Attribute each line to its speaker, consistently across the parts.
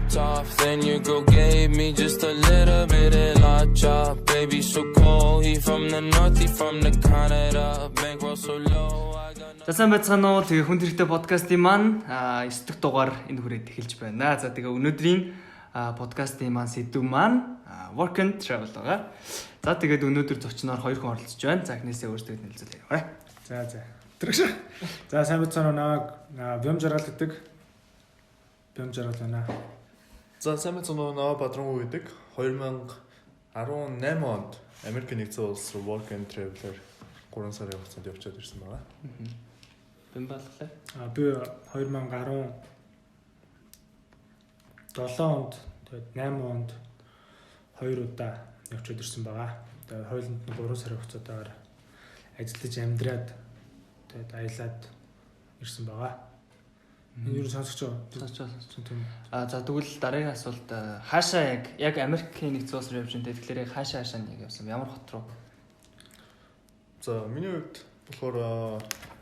Speaker 1: top. Then your girl gave me just a little bit of la chop. Baby so cold, he from the north, he from the Canada. Bankroll so low.
Speaker 2: Засан байцгаана уу. Тэгээ хүн төрхтэй подкастын маань 9 дахь дугаар энэ хүрээд эхэлж байна. За тэгээ өнөөдрийн подкастын маань сэдв маань work and travel байгаа. За тэгээд өнөөдөр зочноор 2 хүн оролцож байна. За эхнээсээ өөрсдөө нэлзүүлээ яваа.
Speaker 3: За. Тэрш. За сайн байцгаана уу. Намайг Бям жаргал гэдэг. Бям жаргал байна.
Speaker 4: За сайн байцгаана уу. Бадран уу гэдэг. 2018 онд Америк нэгдсэн улс руу work and travel-ээр 3 сарын хугацаанд явчихад ирсэн байгаа.
Speaker 2: Бям балглаа.
Speaker 3: Би 2017 онд тэгээд 8 онд 2 удаа явчихад ирсэн байгаа. Тэгээд хойлонд нь 3 сарын хугацаатаар ажиллаж амьдраад тэгээд аялаад ирсэн байгаа. Энэ юу сонсож байгаа? Тийм.
Speaker 2: За тэгвэл дараагийн асуулт хаашаа яг Америкийн нэгдсэн улс руу явж байгаа. Тэгэхээр хаашаа яг явсан? Ямар хот руу?
Speaker 4: За миний хувьд болохоор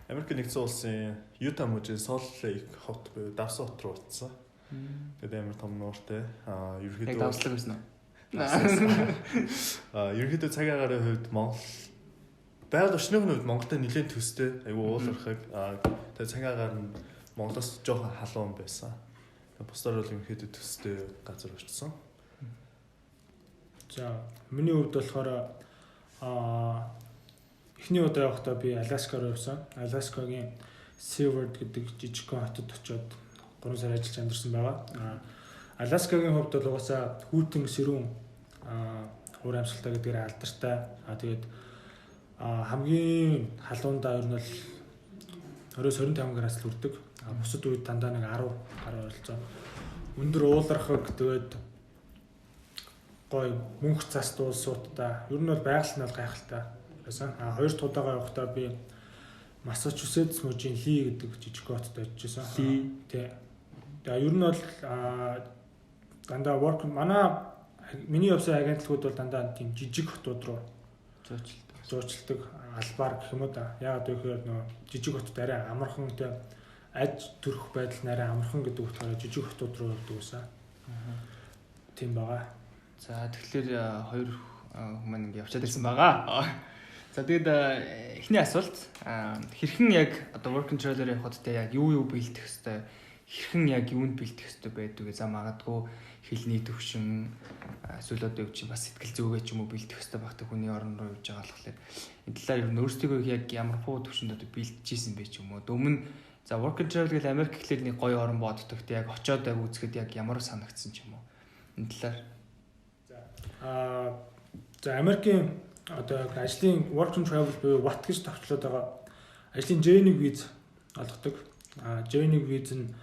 Speaker 4: Америк нэгдсэн улсын Юта мужийн Солт Лейк хот буюу Давс хот руу утсан. Тэгээд амар том нууртай. Ерөнхийдөө
Speaker 2: давслаг байсан уу?
Speaker 4: Ерөнхийдөө цаг агарын хувьд Монгол байгаль орчны хувьд Монголтой нэлээд төстэй. Айгу уулархаг. Тэгээд цаг агаар нь Монголоос жоохон халуун байсан. Тэгээд бусдаар бол ерөнхийдөө төстэй газар очсон.
Speaker 3: За миний хувьд болохоор эхний удаа явахдаа би Аляска руу явсан. Аляскагийн Seward гэдэг жижиг хотод очиод 3 сар ажиллаж амьдарсан байгаа. Аляскагийн хувьд бол угаасаа хүүтэн сэрүүн уур амьсгалтай гэдгээр алдартай. Тэгээд хамгийн халуундаа ер нь бол 20-25 градус л хүрдэг. Бусад үед дандаа нэг 10 гаруй болцоо. Өндөр уулархаг тэгээд гой мөнх цас дуулсуудаа ер нь бол байгаль нь бол гайхалтай байсан. Хоёр дахь удаага явахдаа би Массачусетс мужийн Ли гэдэг жижиг хотод очижсэн. Тий. Тэгээ ер нь бол дандаа миний явсан агентлагууд бол дандаа тийм жижиг хотууд руу зуучилдаг албаар гэх юм уу да. Яагаад гэвэл жижиг хотод арай амархан тий аж төрөх байдал нь арай амархан гэдэг утгаараа жижиг хотууд руу явдаг байсан. Тийм байгаа.
Speaker 2: За тэгэхээр 2 хүмүүс ингэ явчаад ирсэн байгаа. За тэгээд эхний асуулт хэрхэн яг одоо work and travel-ээр явхад те яг юу бэлдэх хэвээр хэрхэн яг юунд бэлдэх хэвээр байдаг гэж магадгүй хэлний төвшин эсвэл одоо юу ч бас сэтгэл зүйгээ ч юм уу бэлдэх хэвээр багтах хүний орон руу явж байгаа болохоор энэ талаар ер нь өөрсдөө яг ямар хуу төвшөнд одоо бэлдэжсэн бэ ч юм уу. Өмнө за work and travel гэл Америк гэхлээр нэг гоё орон боддог те яг очиод яг үзэхэд яг ямар санагдсан ч юм уу. Энэ талаар
Speaker 3: за Америкийн одоо ажлын work and travel буюу WAT гэж товчлоод байгаа ажлын J1 виз олгодог. J1 виз нь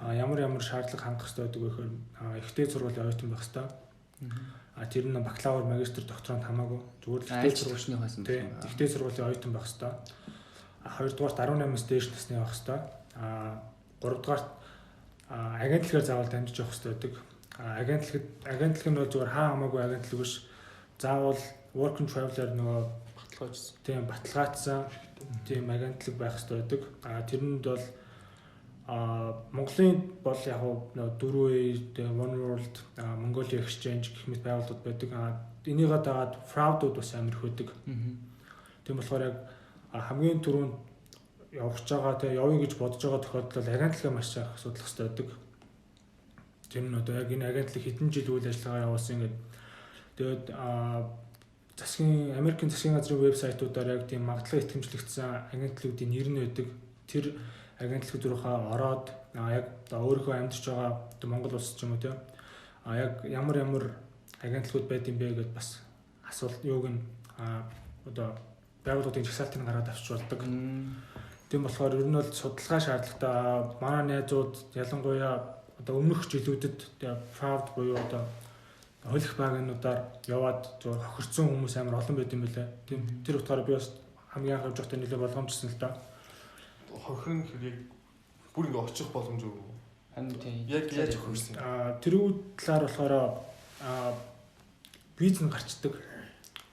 Speaker 3: ямар шаардлага хангах хэрэгтэй байдаг вэ гэхээр ихтэй сургуулийн оюутан байх хэрэгтэй. Тэр нь бакалавр, магистр, докторант хамаагүй. Зүгээр л ихтэй сургуулийн байсан байх. Ихтэй сургуулийн оюутан байх хэрэгтэй. Хоёрдугаарт 18-аас дээш насны байх хэрэгтэй. Гуравдугаарт агентлагаар заавал дамжиж явах хэрэгтэй байдаг. Агентлаг нь бол зүгээр хаа хамаагүй агентлаг биш. Заавал work and travel-аар нөгөө баталгаажсан. Тийм баталгаажсан тийм агентлаг байх хэрэгтэй байдаг. Тэрэнд бол Монголын бол яг нөгөө 4A, One World, Mongolia Exchange гэх мэт байгууллагууд байдаг. Энийгээ дагаад fraud-ууд бас амар их байдаг. Тийм болохоор яг хамгийн түрүүнд явж байгаа те явъя гэж бодож байгаа тохиолдолд агентлагаа маш их судлах хэрэгтэй байдаг. Тэр нь одоо яг энэ агентлаг хэдэн жил үйл ажиллагаа явуулсан гэдэг. Тэгээд Америкийн засгийн газрын вебсайтуудаар яг тийм магадлал итгэмжлэгдсэн агентлагуудын нэр нь байдаг. Тэр агентлагууд руугаа ороод яг өөрийнхөө амьдарч байгаа Монгол улс ч юм уу тийм яг ямар агентлагууд байд юм бэ гэдээ бас асуулт юуг нь одоо байгууллагын жагсаалтыг гаргаад авч болдог. Тийм болохоор ер нь бол судалгаа шаардлагатай. Манай найзууд ялангуяа одоо өмнөх жилүүдэд fraud буюу одоо хөлөх багнуудаар яваад хохирцсон хүмүүс амар олон байт юм байлаа. Тийм тэр утгаараа би бас хамгийн анх явж байхдаа нэлээд болгоомжсон л да.
Speaker 4: Хохирын хэрэг бүр ингэ очих боломж үү?
Speaker 2: Харин тийм.
Speaker 4: Яг яаж хохирсон?
Speaker 3: Тэрүүд талаар болохоор виз нь гарчдаг,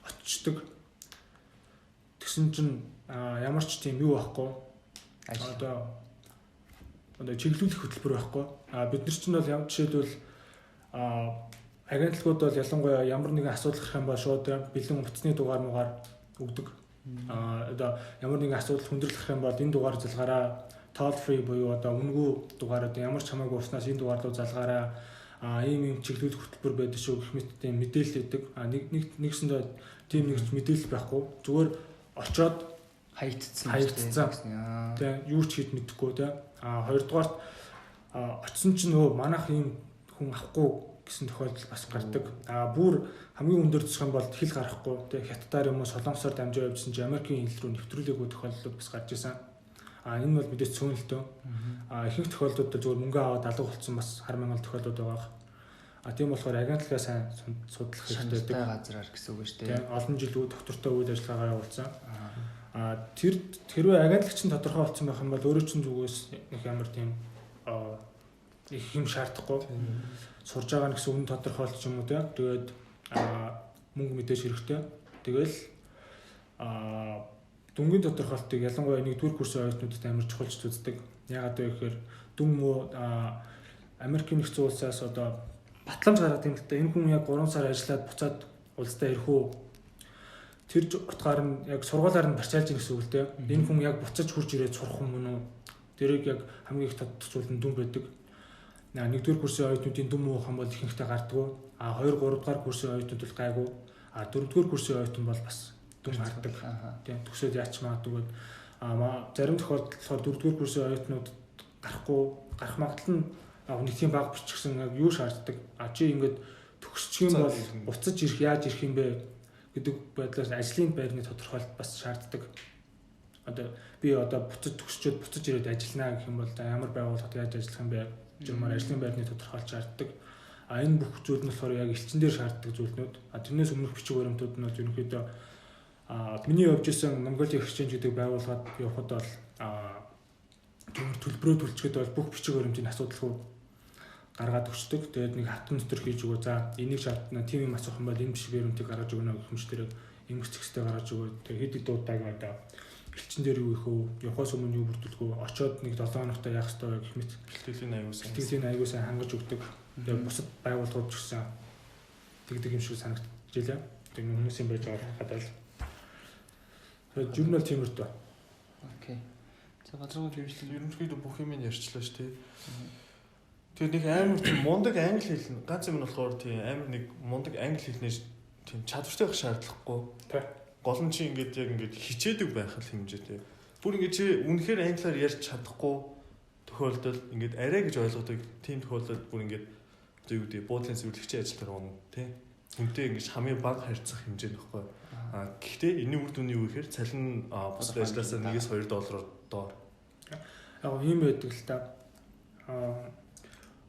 Speaker 3: очдог. Тэгсэн чинь ямар ч тийм юу байхгүй. Одоо чиглүүлэх хөтөлбөр байхгүй. Бид нар чинь бол жишээлбэл агентлагууд бол ялангуяа ямар нэгэн асуудал гарах юм бол шууд бэлэн утасны дугаар муугаар өгдөг. Одоо ямар нэгэн асуудал хүндрэлэх юм бол энэ дугаар залгаараа toll free буюу одоо үнэгүй дугаар одоо ямар ч хамаагүй уснаас энэ дугаар руу залгаараа ийм чиглүүлэх хөтөлбөр байдаг шүү гэх мэт тийм мэдээлэл өгдөг. Нэгсэндээ тийм нэг мэдээлэл байхгүй. Зүгээр очоод хаягдсан. Тэгээ юу ч хийж мэдэхгүй те. Хоёрдугаарт очсон чинь нөгөө манайх ийм хүн авахгүй гэсэн тохиолдол бас гардаг. Бүр хамгийн өндөр зэсх юм бол хэл гарахгүй те. Хятадаар юм уу солонгосоор дамжиж явжсэн чинь Америкийн хэл рүү нэвтрүүлээгүй тохиолдлууд бас гарч ирсэн. Энэ бол мэдээж цөөнөлтөө. Ихэнх тохиолдолд зүгээр мөнгө аваад алга болцсон бас хармангал тохиолдод байгаа. Тийм болохоор агентлагаа сайн судлах хэрэгтэй гэдэг
Speaker 2: газраар гэсэн үг шүү дээ.
Speaker 3: Олон жил доктортой үйл ажиллагаагаа явуулсан. Тэрвээ агентлагч нь тодорхой болсон байх юм бол өөрөө чинь зүгээс нэг ямар тийм их юм шаардахгүй. Сурж байгаа гэсэн үн тодорхойлт ч юм уу тийм. Тэгээд мөнгө мэдээж хэрэгтэй. Тэгэл дүнгийн тодорхойлтыг ялангуяа 1-р курсын оюутнуудад амар чухалч үздэг. Ягаад вэ гэхээр дүн муу Америкийн нэгдсэн улсаас одоо батламж гаргаад юм л та. Энэ хүн яг 3 сар ажиллаад буцаад улсдаа ирэх үү? Тэр утгаар нь яг сургуулаар нь барьцаалж ийн гэсэн үг л дээ. Энэ хүн яг буцаж хурж ирээд сурах юм уу? Тэрийг яг хамгийн их тодтогцуулна дүн байдаг. 1-р курсын оюутнуудын дүн муу хам бол ихэнхдээ гардггүй. 2-3 дугаар курсын оюутнууд бол гайгүй. 4-р курсын оюутан бол бас дүн гардаг. Тийм төгсөөд яач магадгүй. Зарим тохиолдолд 4-р курсын оюутнууд гарах магадлал нь нэг тийм баг бичсэн юу шаарддаг. Чи ингээд төгсчих юм бол буцаж ирэх яаж ирэх юм бэ гэдэг байдлаар ажлын байрны тодорхойлт бас шаарддаг. Одоо би одоо буцаж төгсчөөд буцаж ирээд ажиллана гэх юм бол ямар байгууллагад яаж ажиллах юм бэ? Жимээр ажлын байрны тодорхойлт шаарддаг. Энэ бүх зүйл нь болохоор яг элчин дээр шаарддаг зүйлнүүд. Тэрнээс өмнөх бичиг баримтууд нь бол ерөнхийдөө миний явж исэн Mongolia Exchange гэдэг байгууллагад явхад бол төлбөрөө төлчихэд бол бүх бичиг баримтын асуудалгүй гаргаад өгчдөг. Тэгээд нэг хатан дотор хийж өгөө. За энийг шаардна. Тийм юм асуух юм бол энэ биш баримтыг гаргаж өгнө гэх юм шиг эмгц хэстэй гаргаж өгөө. Тэгээд хэд дуудаг одоо элчин дээр юу их вэ? Явахаас өмнө юу бүрдүүлгөө? Очоод нэг 7 хоногтой яах ёстой вэ гэх мэт бэлтгэлийн аягүй сайн хангаж өгдөг. Тэгээд бусад байгууллагууд ч гэсэн тэгдэг юм шиг санагдаж илээ. Тэгээд хүмүүсийн байж байгаа хадаад. Тэгээд журнал тиймэрдээ.
Speaker 2: Окей. За газрын хэмжлэл
Speaker 4: ерөнхийдөө бүх юм ярьчлаа шүү дээ. Тэгээд нэг амар тийм мундаг англи хэл ганц юм нь болохоор тийм амар нэг мундаг англи хэлнээс тийм чадвартай байх шаардлагагүй. Гол нь чи ингээд яг ингээд хичээдэг байх л хэмжээтэй. Бүр ингээд чи үнэхээр англиар ярьж чадахгүй тохиолдолд ингээд арай гэж ойлгодог тийм тохиолдолд бүр ингээд юу гэдэг буудлын зөвлөгчийн ажил дээр унаа тий. Хүнтэй ингээд хамгийн бага харьцах хэмжээ нөхгүй. Гэхдээ энэний үр дүн юу гэхээр цалин бус ажилласаа $1-2 доор.
Speaker 3: Яг ийм байдаг л та.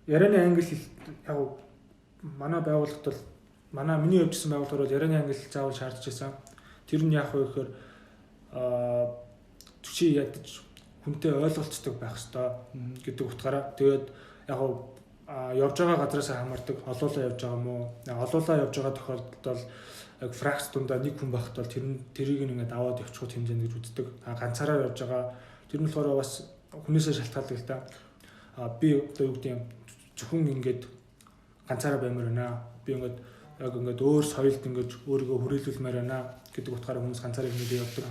Speaker 3: Ярианы англи хэл яг манай байгууллагт бол миний явжсэн байгууллагаар бол ярианы англи хэл заавал шаардж байсан. Тэр нь яах вэ гэхээр чи ядаж хүнтэй ойлголцдог байх хэрэгтэй гэдэг утгаараа. Тэгээд яг явж байгаа газраас хамаардаг. Олоолаа явж байгаа мó. Олоолаа явж байгаа тохиолдолд бол яг фракс дундаа нэг хүн байхад бол тэрийг ингээд аваад явчихгүй хэмжээнд гэж үздэг. Ганцаараа явж байгаа. Тэр нь болохоор бас хүнээсээ шалтгаалдаг л та. Би одоо юу гэдэг юм зөвхөн ингээд ганцаараа баймаар байна. Би ингээд яг ингээд өөр соёлд ингээд өөрийгөө хүрээлүүлмээр байна гэдэг утгаараа хүмүүс ганцаараа мэдээ явдаг.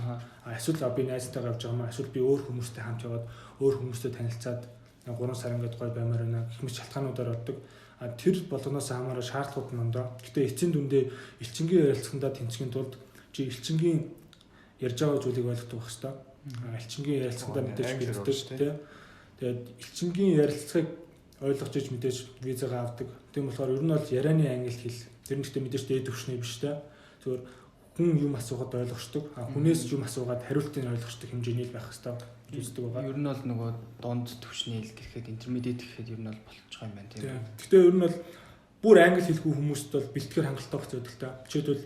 Speaker 3: Эсвэл би найзтайгаа явж байгаа юм. Эсвэл би өөр хүмүүстэй хамт яваад өөр хүмүүстэй танилцаад 3 сар ингээд гой баймаар байна гэх мэт шалтгаануудаар боддог. Тэр болгоноос хамаараа шаардлагууд нь ондоо. Гэтэ эцсийн дүндээ элчингийн ярилцлагандаа тэнцхийн тулд чи элчингийн ярьж байгаа зүйлийг ойлгох хэрэгтэй. Элчингийн ярилцлагандаа мэдээж бэлддэг тийм. Тэгээд элчингийн ярилцлагыг ойлгож иж мэдээж визагаа авдаг. Тийм болохоор ер нь бол ярианы англи хэл тэр нэгтээ мэдээж дээд төвшний биш те. Зөвхөн хүн юм асуухад ойлгочдөг. Хүнээс юм асуугаад хариултыг ойлгочдөг хэмжээний л байх хэрэгтэй үздэг байгаа.
Speaker 2: Ер нь бол нөгөө дунд төвшний хэл гэхэд интермедиат гэхэд ер нь бол болчих юм байна тийм.
Speaker 3: Гэхдээ ер нь бол бүр англи хэлгүй хүмүүст бол бэлтгэр хангалттай байх зүйл л та. Жишээлбэл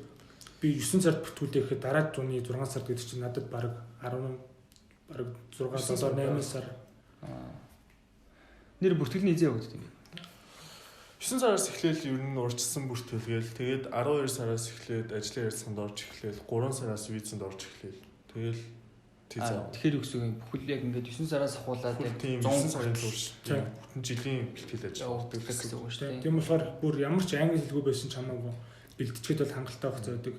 Speaker 3: би 9 сард бүртгүүлээ гэхэд дараа зуны 6 сар гэдэг чинь надад баг 6 7 8 сар
Speaker 2: нэр бүртгэлийн эзэн өгдөг юм.
Speaker 4: 9 сараас эхлээл ер нь урьдчилсан бүртгэлгээл тэгээд 12 сараас эхлээд ажлын ярилцлаганд орж эхлээл 3 сараас визэнд орж эхлээл тэгэл
Speaker 2: Тэгэхээр юу гэсэн юм бүхэл яг ингээд 9 сараас ахуулаад яг
Speaker 4: 100 сарын турш бүтэн жилийн бэлтгэл ажил
Speaker 2: явуулдаг гэсэн үг шүү дээ.
Speaker 3: Тийм болохоор бүр ямар ч англи хэлгүй байсан ч хамаагүй бэлтчихэд бол хангалттай хугацаа байдаг.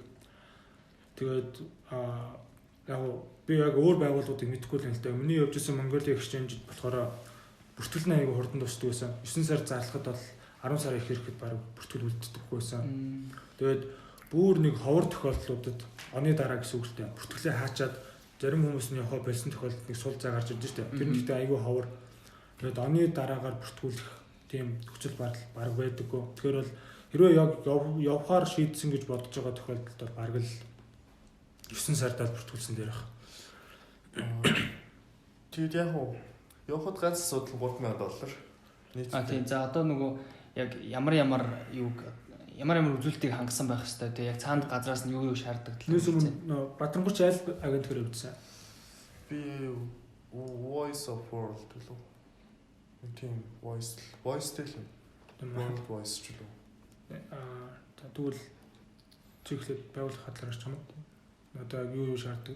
Speaker 3: Тэгээд яг би яг өөр байгууллагуудыг мэдгүй л юм л да. Миний явж исэн Mongolia Exchange болохоор бүртгэл нь аягүй хурдан дуусдаг байсан. 9 сар зарлахад бол 10 сар их ирэхэд баг бүртгэл үлддэггүй байсан. Тэгээд бүр нэг ховор тохиолдлуудад оны дараа гэсэн үг л дээ. Бүртгэлээ хаачаад зарим хүмүүс нь яваа болсон тохиолдолд нэг сул заа гарч ирж штэ. Тэр нь ихтэй аягүй ховор. Тэгээд оны дараагаар бүртгүүлэх тийм нөхцөл баг байдаггүй. Тэгэхээр бол хэрвээ яг явахаар шийдсэн гэж бодож байгаа тохиолдолд бол баг л 9 сардаа бүртгүүлсэн дээр баг.
Speaker 4: Тэгээд яг уу явахад ганц асуудал $3,000.
Speaker 2: Тийм за одоо нөгөө яг ямар үзүүлэлтийг хангасан байх хэвээр тийм яг цаанд газраас нь юу шаарддаг
Speaker 3: талаар. Нөөс Батрангуйч айл агентгээр явуулсан.
Speaker 4: Би Voice of World гэлөө. Тийм Voice тэл. World Voice ч лөө.
Speaker 3: Тэгвэл чиглэлд байгуулах хадлаар ч юм уу. Одоо юу шаарддаг.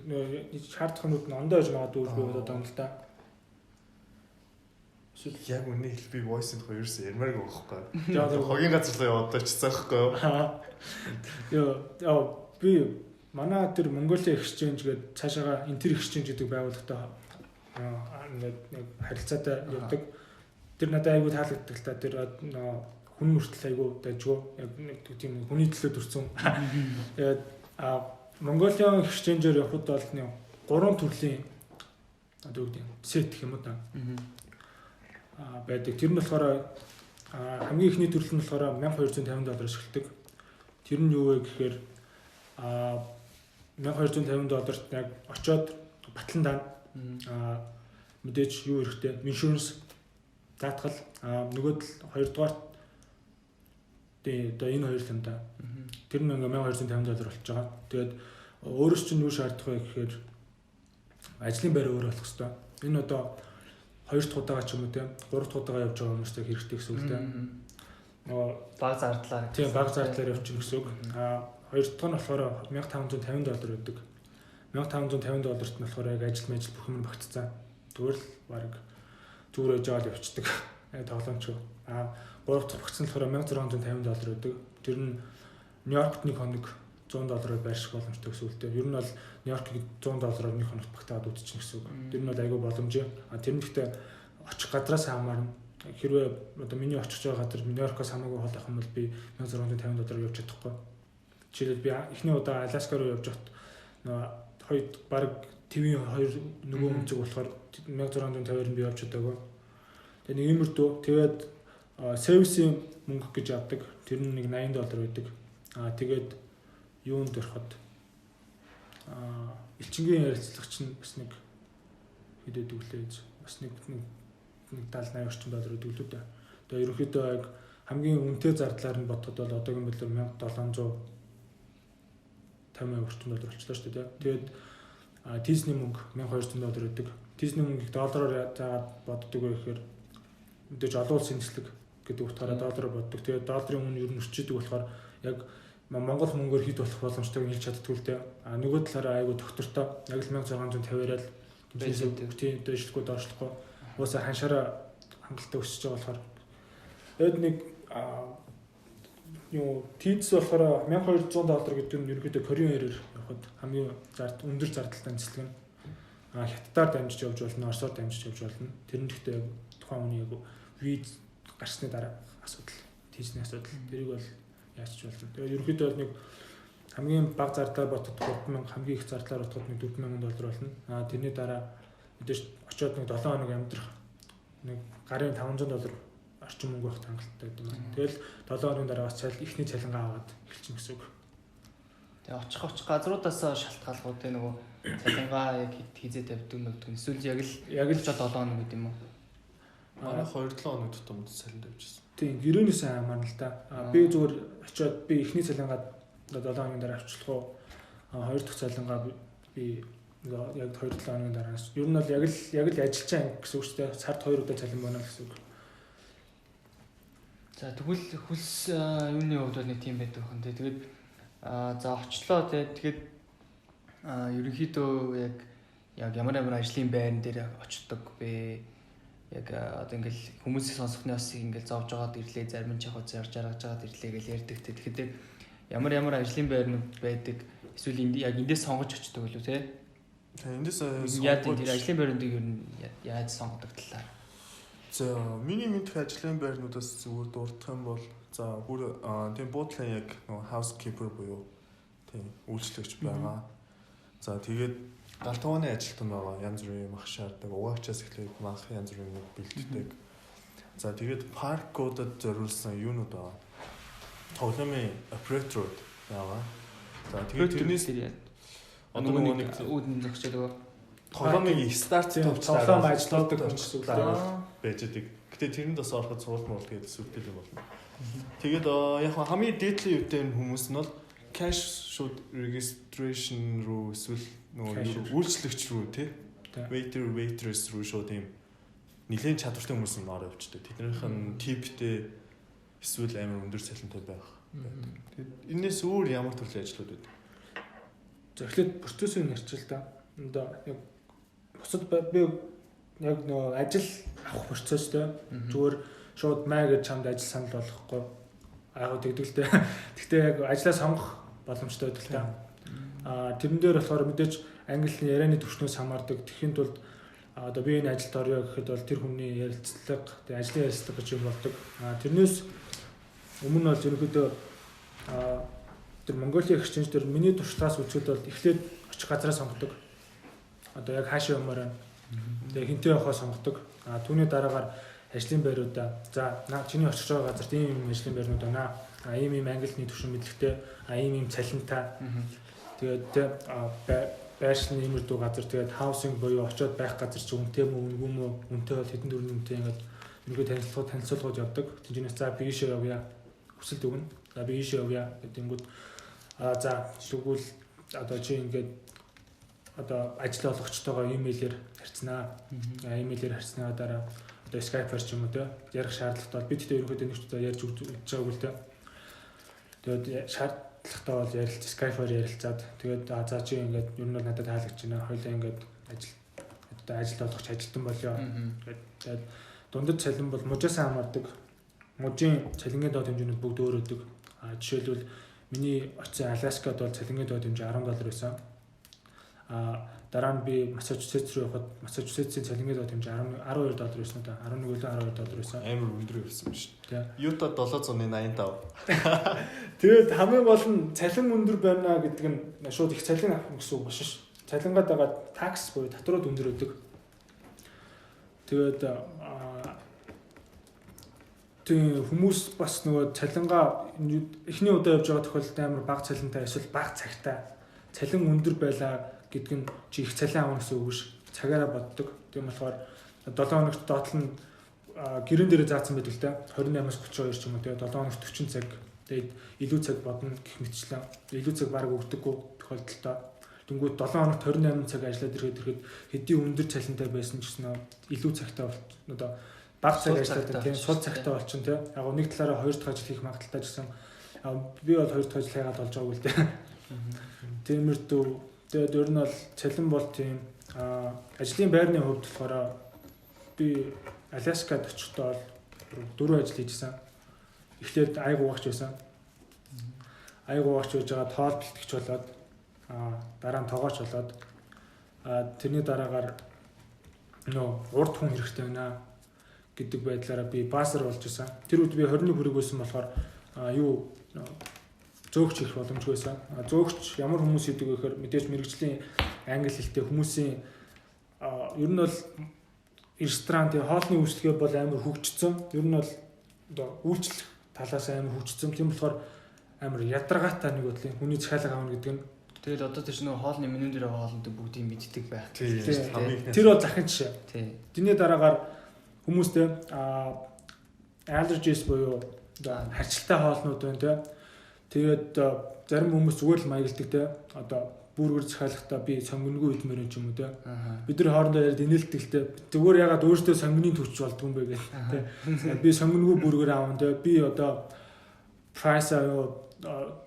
Speaker 3: Шаардах юмуд нь ондоо гэж магадгүй би бодоод байгаа юм л да.
Speaker 4: Яг үнэ хэл би voice-ийн тухай ерөөсөө ярмааргүй байхгүй. Яг хогийн газар руу яваад очсон байхгүй юу?
Speaker 3: Яа би манай тэр Mongolia Exchange гэдэг цаашаага Inter Exchange гэдэг байгууллагатай нэг харилцаатай явдаг. Тэр надад айгүй таалагддаг л та. Тэр хүн мөртөл айгүй дажгүй яг нэг тийм хүний төлөө төрсөн. Тэгээд Mongolia Exchange-ээр явхад бол 3 төрлийн одоо юу гэдэг сет гэх юм уу та. Байдаг. Тэр нь болохоор хамгийн ихний төрөл нь болохоор $1,250 эхэлдэг. Тэр нь юу вэ гэхээр $1,250-т яг очоод батлан даана. Мэдээж юу хэрэгтэй? Insurance даатгал нөгөөд хоёрдугаар одоо энэ хоёр л юм да. Тэр нь $1,250 болж байгаа. Тэгээд өөрөөс чинь юу шаардах вэ гэхээр ажлын байр өөр болох хэрэгтэй. Энэ одоо 2 дахь удаага ч юм уу те 3 дахь удаага явж байгаа хүмүүстэй хэрэгтэй гэсэн үг те.
Speaker 2: Баг зардлаар.
Speaker 3: Тийм баг зардлаар явчихна гэсэн үг. 2 дахь нь болохоор $1,550 байдаг. $1,550-т нь болохоор яг ажил бүх юм багтцсан. Зүгээр л баг зүгээр яж аваад явчихдаг. Тоглоомч. 3 дахь багтсан болохоор $1,650 байдаг. Тэр нь Нью-Йоркт нэг хоног $100 байрших боломжтой гэсэн үг. Ер нь бол Нью-Йоркийг $100-оор нэг хоногт багтаад үзчихнэ гэсэн үг. Тэр нь бол айгүй боломжтой. Тэр нь гэхдээ очих гадраас хамаарна. Хэрвээ одоо миний очих байгаа газар Нью-Йоркоос хамаагүй хол ах юм бол би $1,650 явж чадахгүй. Жишээлбэл би эхний удаа Аляска руу явж хат хоёр баг ТV-ийн хоёр нөгөө үнцэг болохоор $1,650-аар би явж чадаагүй. Тэгээ нэг иймэрдүү тэгээд сервисийн мөнгө гэж авдаг. Тэр нь нэг $80 байдаг. Тэгээд юунд ороход элчингийн ярилцлагч нь бас нэг хэдэд өглөөж бас нэг $70-80 орчим өгдөг л дээ. Тэгээ ерөнхийдөө яг хамгийн үнэтэй зардлаар нь бодоход бол одоогийн байдлаар $1,750 орчим болчихлоо шүү дээ. Тэгээд Disney мөнгө $1,200 өгдөг. Disney мөнгөийг доллараар заагаад боддог вэ гэхээр мэдээж олон улсын нислэг гэдэг утгаараа доллараар боддог. Тэгээд долларын үнэ ер нь өсчихдээ болохоор яг Монгол мөнгөөр хэд болох боломжтойг хэлж чаддгүй л дээ. Нөгөө талаараа айгүй доктортой яг л 1650-аар л тийм дэвшлэхгүй доошлохгүй. Уусаа ханшаараа хангалттай өсөж байгаа болохоор тэгэд нэг тийц болохоор $1,200 гэдэг нь ерөнхийдөө Кореан явахад хамгийн өндөр зардалтай нислэг нь Хятадаар дамжиж явж болно, Оросоор дамжиж явж болно. Тэр нь гэхдээ тухайн хүний яг виз гарсны дараа асуудал, тийцний асуудал. Тэрийг бол яаж ч болно. Тэгээд ерөнхийдөө бол нэг хамгийн бага зардлаар ботод $3,000, хамгийн их зардлаар ботод нэг $4,000 болно. Тэрний дараа мэдээж очиод нэг 7 хоног амьдрах нэг гарын $500 орчим мөнгө байх хангалттай гэдэг юм. Тэгэл 7 хоногийн дараагаас ихний цалингаа аваад эхэлчихнэ гэсэн үг.
Speaker 2: Тэгээ очих газруудаас шалтгаалгууд нөгөө цалингаа яг хийзээ тавьдаг нүгдэг. Эсвэл яг л 7 хоног гэдэг юм уу?
Speaker 4: Манай 2-7 хоног тутамд цалин тавьчихсан.
Speaker 3: Тийм, гэрөөнөөс хамаарна л да. Би зүгээр очиод би эхний цалингаа 7 хоногийн дараа авчлах уу? 2 дахь цалингаа би яг 2-7 хоногийн дараагаас. Ер нь бол яг л ажиллаж байгаа гэсэн үг шүү дээ. Сард 2 удаа цалин байна гэсэн үг.
Speaker 2: За тэгвэл хөлс юуны хувьд бол нэг тийм байдаг хүн. Тэгээд за очлоо тэгээд ерөнхийдөө яг яг ямар ажлын байран дээр очдог бэ? Яг одоо ингээл хүмүүсийн сонсохны бас ингээл зовж байгаад ирлээ, зарим нь яг зарж гаргаж байгаад ирлээ гэж ярьдаг те. Тэгэхээр ямар ажлын байрнууд байдаг? Эсвэл яг эндээс сонгож очдог болов те?
Speaker 4: Эндээс
Speaker 2: яа тэр ажлын байрнуудыг ер нь яаж сонгодог талаар?
Speaker 4: За миний мэдэх ажлын байрнуудаас зүгээр дурдах юм бол за бүр тийм буудлын яг housekeeper буюу тийм үйлчлэгч байгаа. За тэгээд галтгооны ажилтан байгаа. Янз бүрийн мах шаарддаг. Угаагчаас эхлээд мах янз бүрийн бэлддэг. За тэгээд паркуудад зориулсан юунууд байгаа. Тоглоомын operator байгаа. За тэгээд тэрнээс одоо нэг
Speaker 2: үүдэн зогсож
Speaker 4: тоглоомын старт
Speaker 3: тоглоом ажилладаг хүмүүс
Speaker 4: байж байгаа. Гэтэ тэрэнд бас ороход суулмал гэдэг сүлдэл юм болно. Тэгээд яг хамгийн дээдлийн үедээ хүмүүс нь бол cash шууд registration руу эсвэл нөгөө үйлчлэгч рүү тий waiter waitress руу шууд юм нэлээд чадвартай хүмүүс нь ороо явчихдаг. Тэднийх нь типтэй эсвэл амар өндөр цалинтай байх. Тэгээд энэс өөр ямар төрлийн ажлууд байдаг?
Speaker 3: За эхлээд процессыг ярьж л да. Одоо яг бусад би яг нөгөө ажил авах процесстэй зүгээр шууд маа гэж чамд ажил санал болгохгүй айгуу тэгдэлтэй. Гэхдээ яг ажлаа сонгох боломжтой байдаг л та. Тэрэн дээр болохоор мэдээж англи ярианы төвшнөөс хамаардаг. Тэхийн тулд одоо би энэ ажилд орё гэхэд бол тэр хүний ярилцлага, тэг ажлын ярилцлага гэж юм болдог. Тэрнээс өмнө бол ерөнхийдөө тэр Mongolia Exchange дээр миний туршлагаас үзэхэд бол эхлээд очих газраа сонгодог. Одоо яг хаашаа юмараа тэг хинтээ явахаа сонгодог. Түүний дараагаар ажлын байруудаа за чиний очих байгаа газарт ийм ажлын байрнууд байна. Ийм англиний төвшин мэдлэгтэй, ийм цалинтай. Тэгээд байршны иймэрдүү газар тэгээд хаусинг буюу очиод байх газар чи үнэтэй мүү, үнгүй мүү, үнэтэй бол хэдэн дөрвөн үнэтэй ингээд нэг танилцуулгууд явдаг. Тэнцэнээс за би ийшээ явъя. Хүсэлт өгнө. За би ийшээ явъя гэдэнгүүт за тэгвэл одоо чи ингээд одоо ажил олгогчтойгоо имэйлээр харьцнаа. Имэйлээр харьцнаа дараа одоо Skype-аар ч юм уу те ярих шаардлагатай бол бид тэ ерөнхийдөө нэг ч ярьж өгч байгаагүй л те. Тэгээд шаардлагатай бол ярилцсан Skype-аар ярилцаад тэгээд за чи ингээд ер нь бол надад таалагдж байна. Хоёулаа ингээд ажил олгогч ажилтан болёо. Тэгээд дундад цалин бол мужаас хамаардаг. Мужийн цалингийн доод хэмжээнүүд бүгд өөр өдөг. Жишээлбэл миний очсон Аляскад бол цалингийн доод хэмжээ $10 байсан. Дараа нь би Массачусетс руу явхад Массачусетсийн цалингийн доод хэмжээ $12 байсан да. 11-12 $. байсан.
Speaker 4: Амар өндөр байсан биш. Юта 785.
Speaker 3: Тэгээд хамгийн гол нь цалин өндөр байна гэдэг нь шууд их цалин авах гэсэн үг биш ш. Цалингаа дагаад такс буюу татварууд өндөр өгдөг. Тэгээд тийм хүмүүс бас нөгөө цалингаа эхний удаа явж байгаа тохиолдолд амар бага цалинтай эсвэл бага цагтай цалин өндөр байлаа гэдэг нь чи их цалин авах гэсэн үг биш. Цагаараа боддог. Тийм болохоор 7 хоногт доотлол нь гэрэн дээрээ заасан байдаг л да. 28-аас 32 ч юм уу тэгээ 7 хоногт 40 цаг. Тэгээд илүү цаг бодно гэх мэтчлэн илүү цаг баг өгдөггүй тохиолдолтой. Тэнгүүд 7 хоногт 28 цаг ажиллаад ирэхэд хэдийн өндөр цалинтай байсан ч гэсэн илүү цагтай болчихно. Одоо бага цаг ажиллаад тийм сул цагтай болчихно тийм. Яг нэг талаараа хоёр дахь ажил хийх магадaltaй гэсэн. Би бол хоёр дахь ажил хийгээд болж байгаагүй л дээ. Тиймэрдүү тэгээд ер нь бол цалин бол тийм ажлын байрны хувьд болохоор би Аляскад очихдоо бол 4 ажил хийжсэн. Эхлээд аяг угаач байсан. Аяг угаач байж байгаа тоол бэлтгэж болоод дараа нь тоогооч болоод тэрний дараагаар урд хүн хэрэгтэй байна гэдэг байдлаараа би баасар болж байсан. Тэр үед би 21 хүрэг байсан болохоор зөөгч их боломжгүй байсан. Зөөгч ямар хүмүүс идэг вэ гэхээр мэдээж мэрэгжлийн англи хэлтэй хүмүүсийн ер нь бол ресторан тий хоолны үйлчлэгээ бол амар хөгжсөн. Ер нь бол одоо үйлчлэх талаас амар хөгжсөн. Тийм болохоор амар ядаргаатай нэг бодлын хүний захиалга авна гэдэг нь.
Speaker 2: Тэгэл одоо тэр нэг хоолны меню дээр байгаа хоолнууд бүгдийг мэддэг байх.
Speaker 3: Тэр бол захин жишээ. Тий. Тэрний дараагаар хүмүүстэй allergies буюу харьцалтай хоолнууд байна тий. Тэгээд зарим хүмүүс зүгээр л маягалдаг те. Одоо бүргэр захиалгахдаа би сонгонгүй идмээр юм ч юм уу те. Бид нар хоорондоо яриад инээлдэг л те. Зүгээр ягаад өөртөө сонгоны төвч болдгүй юм бэ гэх те. Би сонгонгүй бүргэр аавн те. Би одоо price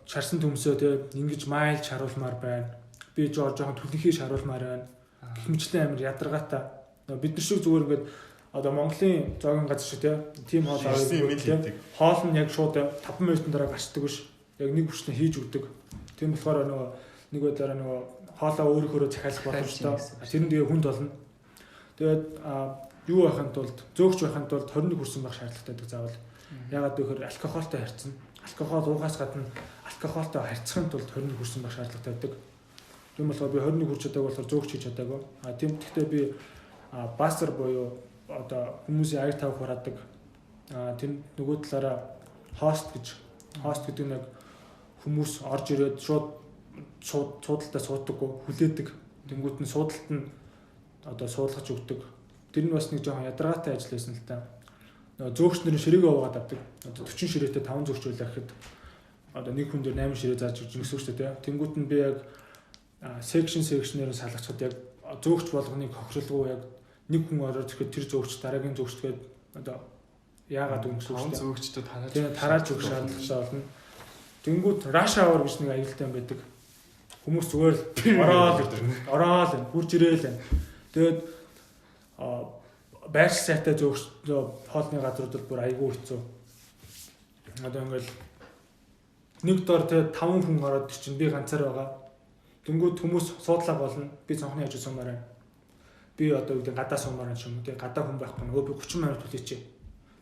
Speaker 3: шарсан төмсөө те. Ингэж майлж харуулмаар байна. Би жоохон түлхийш харуулмаар байна. Гэх мэтлэн амар ядаргаатай. Бид нар шиг зүгээр ингээд одоо Монголын зоогийн газар шиг тийм хоол аваад хоол нь яг шууд 5 минутын дараа гарчдаг биш. Яг нэг хүчнээ хийж өгдөг. Тийм болохоор нэг байдлаараа хоолоо өөрөөрөө захиалах боломжтой. Тэр нь тэгээ хүнд болно. Тэгээд юу байхын тулд зөөгч байхын тулд 21 хүрсэн байх шаардлагатай гэдэг заавал. Ягаад гэвэл алкогольтой харьцсан. Алкогол уугаас гадна алкогольтой харьцахын тулд 21 хүрсэн байх шаардлагатай байдаг. Тийм болохоор би 21 хүрч чадаагүй болохоор зөөгч хийж чадаагүй. Тийм гэхдээ би басар буюу одоо хүмүүсийн аяг тавих хараадаг. Тэр нөгөө талаараа хост гэдэг нэг хүмүүс орж ирээд шууд суудалтаа суудаггүй хүлээдэг. Тэнгүүт нь суудалт нь одоо суулгаж өгдөг. Тэр нь бас нэг жоохон ядаргаатай ажил байсан л та. Нөгөө зөөгч нарын ширээгээ уугаад авдаг. Одоо 40 ширээтэй 5 зөөгч байлаа гэхэд одоо нэг хүн дээр 8 ширээ зааж өгч гэсэн үг шүү дээ. Тэнгүүт нь би яг секшнээр салгачаад яг зөөгч болгоныг хохирлгүй яг нэг хүн ороод ирэхэд тэр зөөгч дараагийн зөөгчгээд одоо яагаад өгсөн шүү дээ. Зөөгчдөд тарааж өгөх шаардлагатай болно. Тэнгүүд rush hour гэж нэг аюултай юм байдаг. Хүмүүс зүгээр ороод хурж ирээл. Тэгээд байр сайтай зөөгч хоолны газрууд бол бүр айгүй хэцүү. Одоо ингээл нэг дор тэгээд 5 хүн ороод чинь би ганцаар байгаа. Тэнгүүд хүмүүс суудлаа болно. Би цонхны хажуу сумаар байна. Би одоо үүдээ гадаа сумаар юм уу те гадаа хүн байхгүй нөгөө би 30 минут хүлээчээ.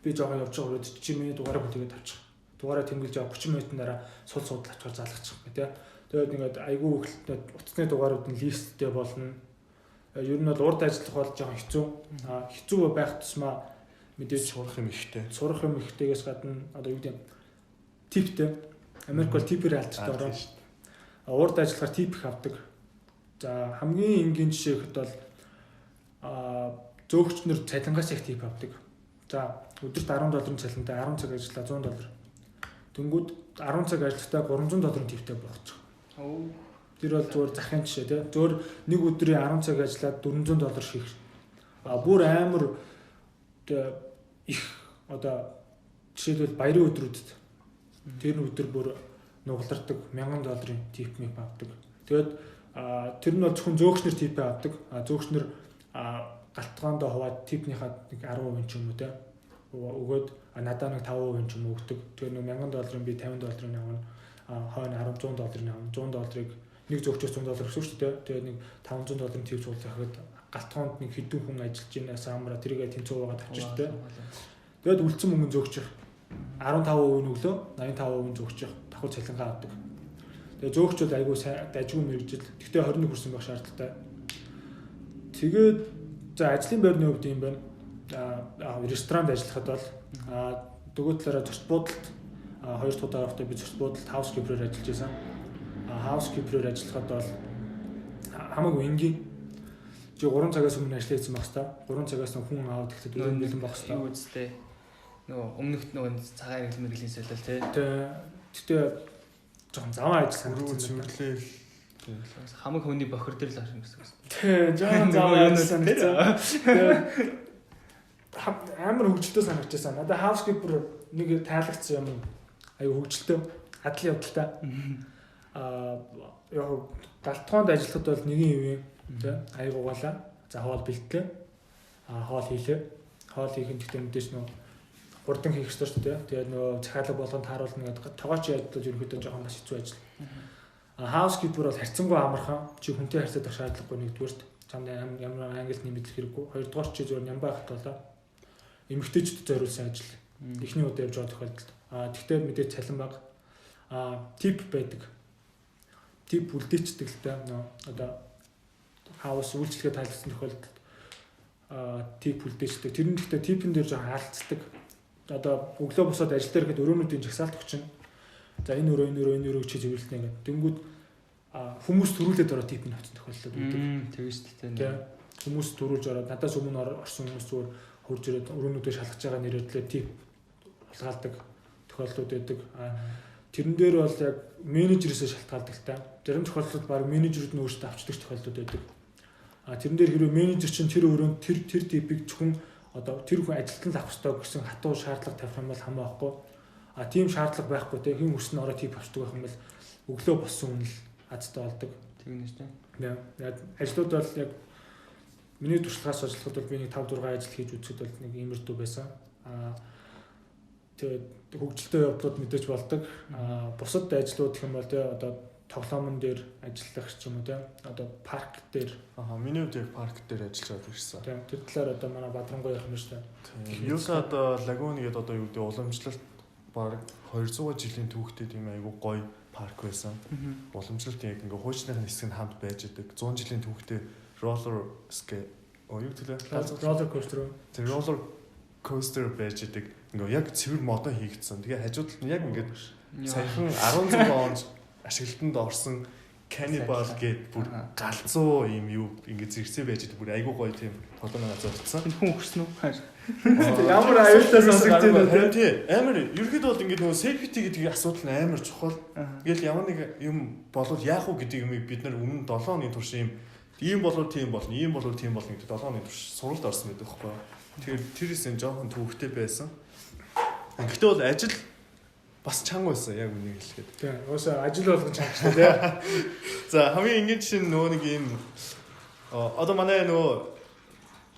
Speaker 3: Би жоохон явж байгаа үед 40 минут дугаараа хүлээгээд авчих. Дугаараа тэмдэглэж авах 30 минутын дараа суудлаа ачаар залгачих гэх те. Тэгээд ингээд айгүй хөлтөд утасны дугаарууд нь листтэй болно. Ер нь бол урд ажиллах бол жоохон хэцүү. Хэцүү байх тусмаа мэдээж сурах юм ихтэйгээс гадна одоо юу гэдэг типтэй Америк бол типээр алдчихдаг ороо. Урд ажиллахаар тип их авдаг. За хамгийн энгийн жишээ гэхэд бол зөөгчнөр цалингаас их тип авдаг. За өдөрт $10 цалинтай 10 цаг ажиллаа $100. Тэнгүүд 10 цаг ажиллахдаа $300 типтэй болгочих. Тэр бол зөвхөн захын жишээ тий. Зөвхөн нэг өдрийн 10 цаг ажиллаад $400 ших. Бүр амар их одоо жишээлбэл баярын өдрүүдэд тэр өдөр бүр нугалардаг $1000 тип мэп авдаг. Тэгээд тэр нь бол зөвхөн зөөгчнөр типээ авдаг. Зөөгчнөр галтгоондоо хуваад типнийхаа нэг 10% ч юм уу те өгөөд надад нэг 5% ч юм уу өгдөг. Тэгэхээр нэг $1000 би $50 авна. Хойно $100 авна. $100-ыг нэг зөөгчөөс $100 гэсэн шүү дээ. Тэгээд нэг $500 тип суулгахад галтгоонд нэг хэдэн хүн ажиллаж байна самра тэргээ тэнцүү байгаа тавьчих шүү дээ. Тэгээд үлдсэн мөнгө зөөгчих 15% нь өглөө 85% зөөгчих давхар цалингаа авдаг. Тэгээд зөөгч бол айгүй сайн дажгүй мэрэгжил. Тэгтээ 21 хүрсэн байх шаардлагатай. Тэгээд за ажлын байрны хувьд юм байна. Ресторанд ажиллахад бол нөгөө талаараа зочд буудалд 2 удаа авахтай би зочд буудалд housekeeper-ээр ажиллаж байсан. Housekeeper-ээр ажиллахад бол хамаагүй энгийн. Чи 3 цагаас өмнө ажиллаж байсан байх хэвээр. 3 цагаас хүн аваад ихтэй дөрөв бэлэн байх хэвээр.
Speaker 2: Юу үстэй. Нөгөө өмнөхд нөгөө цагаан хэрэглэмэрлийн солиол тий.
Speaker 3: Тэгтээ жоохон заваа ажил санагдсан.
Speaker 2: Хамаг хүний бохир дээр л харна гэсэн үг.
Speaker 3: Тий, жоохон заваа ажил санагдсан. Амар хөвгөлтөө санагдчихсан. Надад housekeeper нэг таалагдсан юм. Аюу хөвгөлтөө адлын явдалтай. Яг галтгоонд ажиллахад бол нэгэн юм тий. Аяг угаалаа. За хоол бэлтлээ. Хоол хийлээ. Хоол хийх нь гэхдээ мэдээж нөө хурдан хийх ёстой шүү дээ. Тэгээд нөө захиалга болгонд тааруулна гэдэг тогооч ядлал ерөөхдөө жоохон бас хэцүү ажил. Housekeeper бол харьцангуй амархан. Чи хүнтэй харьцах шаардлагагүй нэгдүгээрт. Чамд ямар англи нэмэгдэх хэрэггүй. Хоёрдугаар чи зөвөр ням байхад болоо. Эмэгтэйчүүдэд зориулсан ажил. Эхний удаа явж байгаа тохиолдолд. Тэгтээ мэдээж цалин бага. Тип байдаг. Тип үлдээчдэг л дээ. Одоо хаус үйлчлэгээ тайлбарсан тохиолдолд тип үлдээчдэг. Тэр нь гэхдээ типэн дээр жоохон хаалцдаг. Одоо өглөө босоод ажил дээр ихэд өрөөнүүдийн жагсаалт өгчин. За энэ өрөө чи зөвлөлтнэ гэдэг. Тэнгүүд хүмүүс төрүүлээд ороо тип нь авсан тохиолдол үүдэг.
Speaker 2: Тэгээ шүү дээ.
Speaker 3: Хүмүүс төрүүлж ороод надаас өмнө орсон хүмүүс зүгээр хурж ирээд өрөөнүүдөө шалгаж байгаа нэрэлтлээ тип шалгаалдаг тохиолдлууд байдаг. Тэрэн дээр бол яг менежерээс шалтгаалдаг л та. Зарим тохиолдолд баг менежерүүд нь өөрсдөө авчдаг тохиолдлууд байдаг. Тэрэн дээр хэрвээ менежер чинь тэр өрөөнд тэр типийг зөвхөн одоо тэр хүн ажилтнал авах ёстой гэсэн хатуу шаардлага тавих юм бол хамаа байхгүй. Тийм шаардлага байхгүй те хэн хүснэ ороо тип авчдаг байх юм бол өглөө боссон хүн л азтай болдог.
Speaker 2: Тэгнэ шүү дээ.
Speaker 3: Яг ажлууд бол яг миний туршлагаас ажиллахад бол би нэг 5 6 ажил хийж үзэхэд бол нэг иймэрдүү байсан. Тэгээд хөгжилтэй явдлууд мэдээж болдог. Бусад ажлууд гэх юм бол тий одоо тоглоомн дээр ажиллах ч юм уу тий одоо парк дээр
Speaker 4: миний үед яг парк дээр ажиллаад ирсэн.
Speaker 3: тий тэр талаар одоо манай Бадрамгой явах юм шүү дээ.
Speaker 4: Юусад лагун гэдэг одоо юу гэдэг уламжлалт баг 200 жилийн түүхтэй тийм айгу гоё парк байсан. Уламжлалт яг ингээ хуучныхын хэсэг нь хамт байж идэг. 100 жилийн түүхтэй roller coaster байж идэг. Ингээ яг цэвэр модон хийгдсэн. Тэгээ хажууд нь яг ингээд саяхан 16 онд ашиглалтанд орсон Cannibal гэдэг бүр галзуу юм юу ингээд зэрэгцээ байж идэг. Бүр айгу гоё тийм толгойн газар утсан.
Speaker 2: Хүн өгсөн үү?
Speaker 3: Ямар аюултай сонсогдсон
Speaker 4: бэ? Тий. Амар ерөөд бол ингээд нөгөө safety гэдэг асуудал нь амар чухал. Ингээл ямар нэг юм болвол яах вэ гэдэг юмыг бид нар өмнө 7 хоногийн турш ийм болвол тийм болно, ийм болвол тийм болно гэдэг 7 хоногийн турш суралт орсон байдаг байхгүй юу? Тэгэхээр тэрээс нь жоохон төвөгтэй байсан. Гэхдээ бол ажил бас чанга байсан яг үнийг хэлэхэд.
Speaker 3: Тийм. Уусаа ажил болгон чангастай тий.
Speaker 4: За хамгийн энгийн чинь нөгөө нэг юм одоо манай нөгөө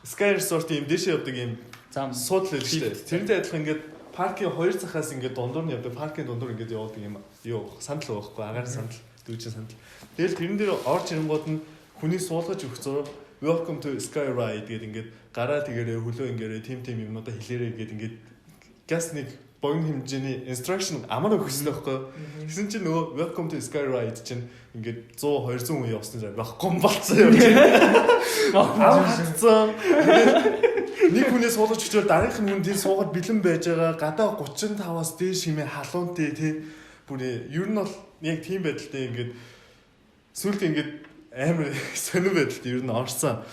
Speaker 4: Sky Resort юм дэше явдаг юм
Speaker 2: зам
Speaker 4: суудлал л шүү дээ. Тэрнтэй адилхан ингээд паркийн хоёр захаас ингээд дундуур нь явдаг. Паркийн дундуур ингээд явдаг юм. Юу сандал байхгүй агаар сандал, дүүжин сандал. Тэгэл тэрэн дээр орж ирэнгууд нь хүний суулгаж өгч зураг welcome to Sky Ride гэдэг ингээд гараа тэгээрээ хөлөө ингээрээ тим юмнуудаа хэлээрээ гэдэг ингээд газ нэг богино хэмжээний instruction амар өгсөн байхгүй. Тэгсэн чинь нөгөө welcome to Sky Ride чинь ингээд 100 200 хүн явсан зэрэг байхгүй болцсон юм чинь. Авцсан. Нэг хүнээс суулгаж өчөөр дараах нь хүн тэр суугаад бэлэн байж байгаа гадаа 35-аас дээш хэмээн халуунтэй тий. Бүр ер нь бол яг тийм байдалтай ингээд сүлд ингээд амар сонир байдалтай ер нь орсон.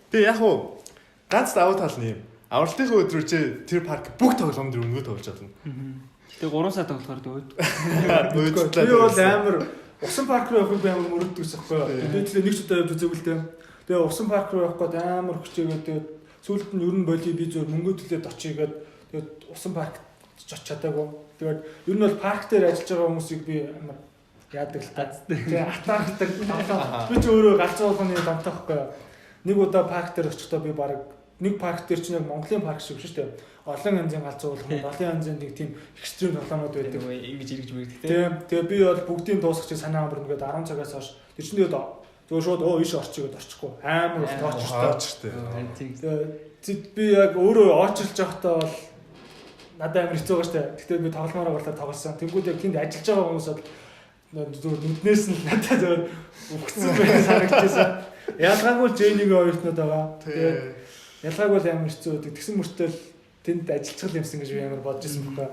Speaker 4: Тэгээ яг уу ганц давуу тал нь юм. Авралтын өдрөө чи тэр парк бүх тоглоом дээр өнгөө тоглож чадна.
Speaker 2: Тэгээ 3 сар тоглохоор дөөд.
Speaker 3: Би бол амар усан парк руу явах би амар мөрөддөгс байхгүй. Тэгээд нэг ч удаа явж үзээгүй л дээ. Тэгээ усан парк руу явах гээд амар хүчээгээд тэгээд сүүлд нь ер нь боли би зөв мөнгө төлөөд очигээд тэгээд усан парк чадаагүй. Тэгээд ер нь бол парк дээр ажиллаж байгаа хүмүүсийг би амар яадаг л та. Тэгээ атаархдаг. Би ч өөрөө галзуу болгоны донтой байхгүй. Нэг удаа парк дээр очихдоо би баг нэг парк дээр чинь яг Монголын парк шиг шүү дээ. Олон янзын галзуу болгоно, олон янзын нэг тийм экстрим тоглоомод байдаг.
Speaker 2: Ингэж эргэж мэрэгдэх
Speaker 3: тийм. Тэгээ би бол бүгдийн дуусах чинь санаа амарна гэдэг 10 цагаас хойш тэр чинь тэгээд зөв шууд иш орчиход орчихгүй. Амар тооцтой. Тэгээд би яг өөрөө очилж явахдаа бол надад амар хэцүү байгаа шүү дээ. Гэхдээ би тоглоомороо болоод тоглосон. Тэнгүүд яг тэнд ажиллаж байгаа хүмүүс бол зөв нүднээс нь надад зөв өгцөн байх санагдчихсан. Ялгаагүй J1-ийн оюутнууд байгаа. Тэгээд ялгаагүй амар хэцүү байдаг. Тэгсэн мөртөө тэнд ажиллах юмсан гэж би амар бодож ирсэн байхгүй.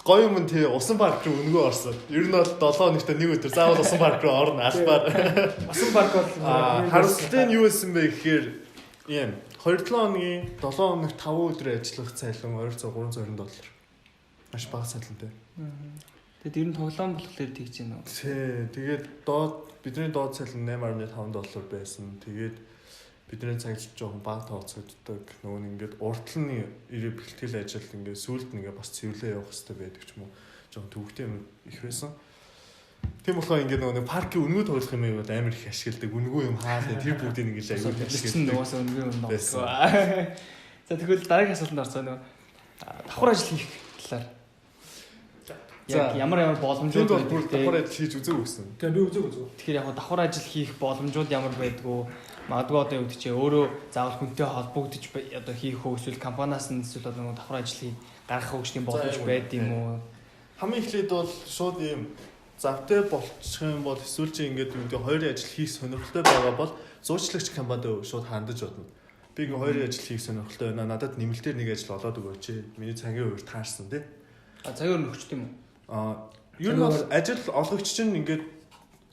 Speaker 4: Гоё юм тий усан парк руу өнгөө орсон. Ер нь бол 7 хоногт нэг өдөр заавал усан парк руу орно албаар.
Speaker 3: Усан парк бол
Speaker 4: харамсалтай нь юу байсан бэ гэхээр ийм 2-7 хоногийн 7 хоногт 5 өдөр ажиллах цалин $200-320. Маш бага цалинтай.
Speaker 2: Тэгээд ер нь тоглоом болохоор тэгж байна уу?
Speaker 4: Тий, тэгээд бидний доод цалин $8.5 байсан. Тэгээд бидний цагт жоохон бага тооцогддог. Нөгөө нь ингээд уртл нь ирээ бэлтгэл ажил ингээд сүүлд нь ингээд бас цэвэрлээ явах хэрэгтэй байдаг ч юм уу. Жоохон төвөгтэй юм их байсан. Тийм болохоор ингээд нөгөө паркийн өнгөө тоглох юм бол амар их ашигладаг. Өнгөө юм хаалаа тэр бүгдийг ингээд аягүй
Speaker 2: ашигладаг. Нугасаа өнгөө юм ногсоо. За тэгвэл дараагийн асуултанд орцоо нөгөө давхар ажил хийх талаар. Яг ямар боломжууд
Speaker 4: байдаг давхар ажил хийж үзээгүй гэсэн.
Speaker 3: Тэгээ би үзээгүй.
Speaker 2: Тэгэхээр яг давхар ажил хийх боломжууд ямар байдгүй? Магадгүй одоо юу гэдэг чи өөрөө заавал хүнтэй холбогдож одоо хийх үү эсвэл компаниас нь эсвэл одоо давхар ажил гаргах хөгжлийн боломж байд юм уу?
Speaker 4: Хамгийн эхлээд бол шууд ийм завтай болчих юм бол эсвэл чи ингээд юу гэдэг хоёрын ажил хийх сонирхолтой байгаа бол зуучлагч компанид шууд хандаж бодно. Би ингээ хоёрын ажил хийх сонирхолтой байна. Надад нэмэлтээр нэг ажил олоод өгөөч. Миний цагийн хувьд таарсан тий.
Speaker 2: Цагийн хувьд өгч тийм үү?
Speaker 4: Ер нь бол ажил олгогч чинь ингээд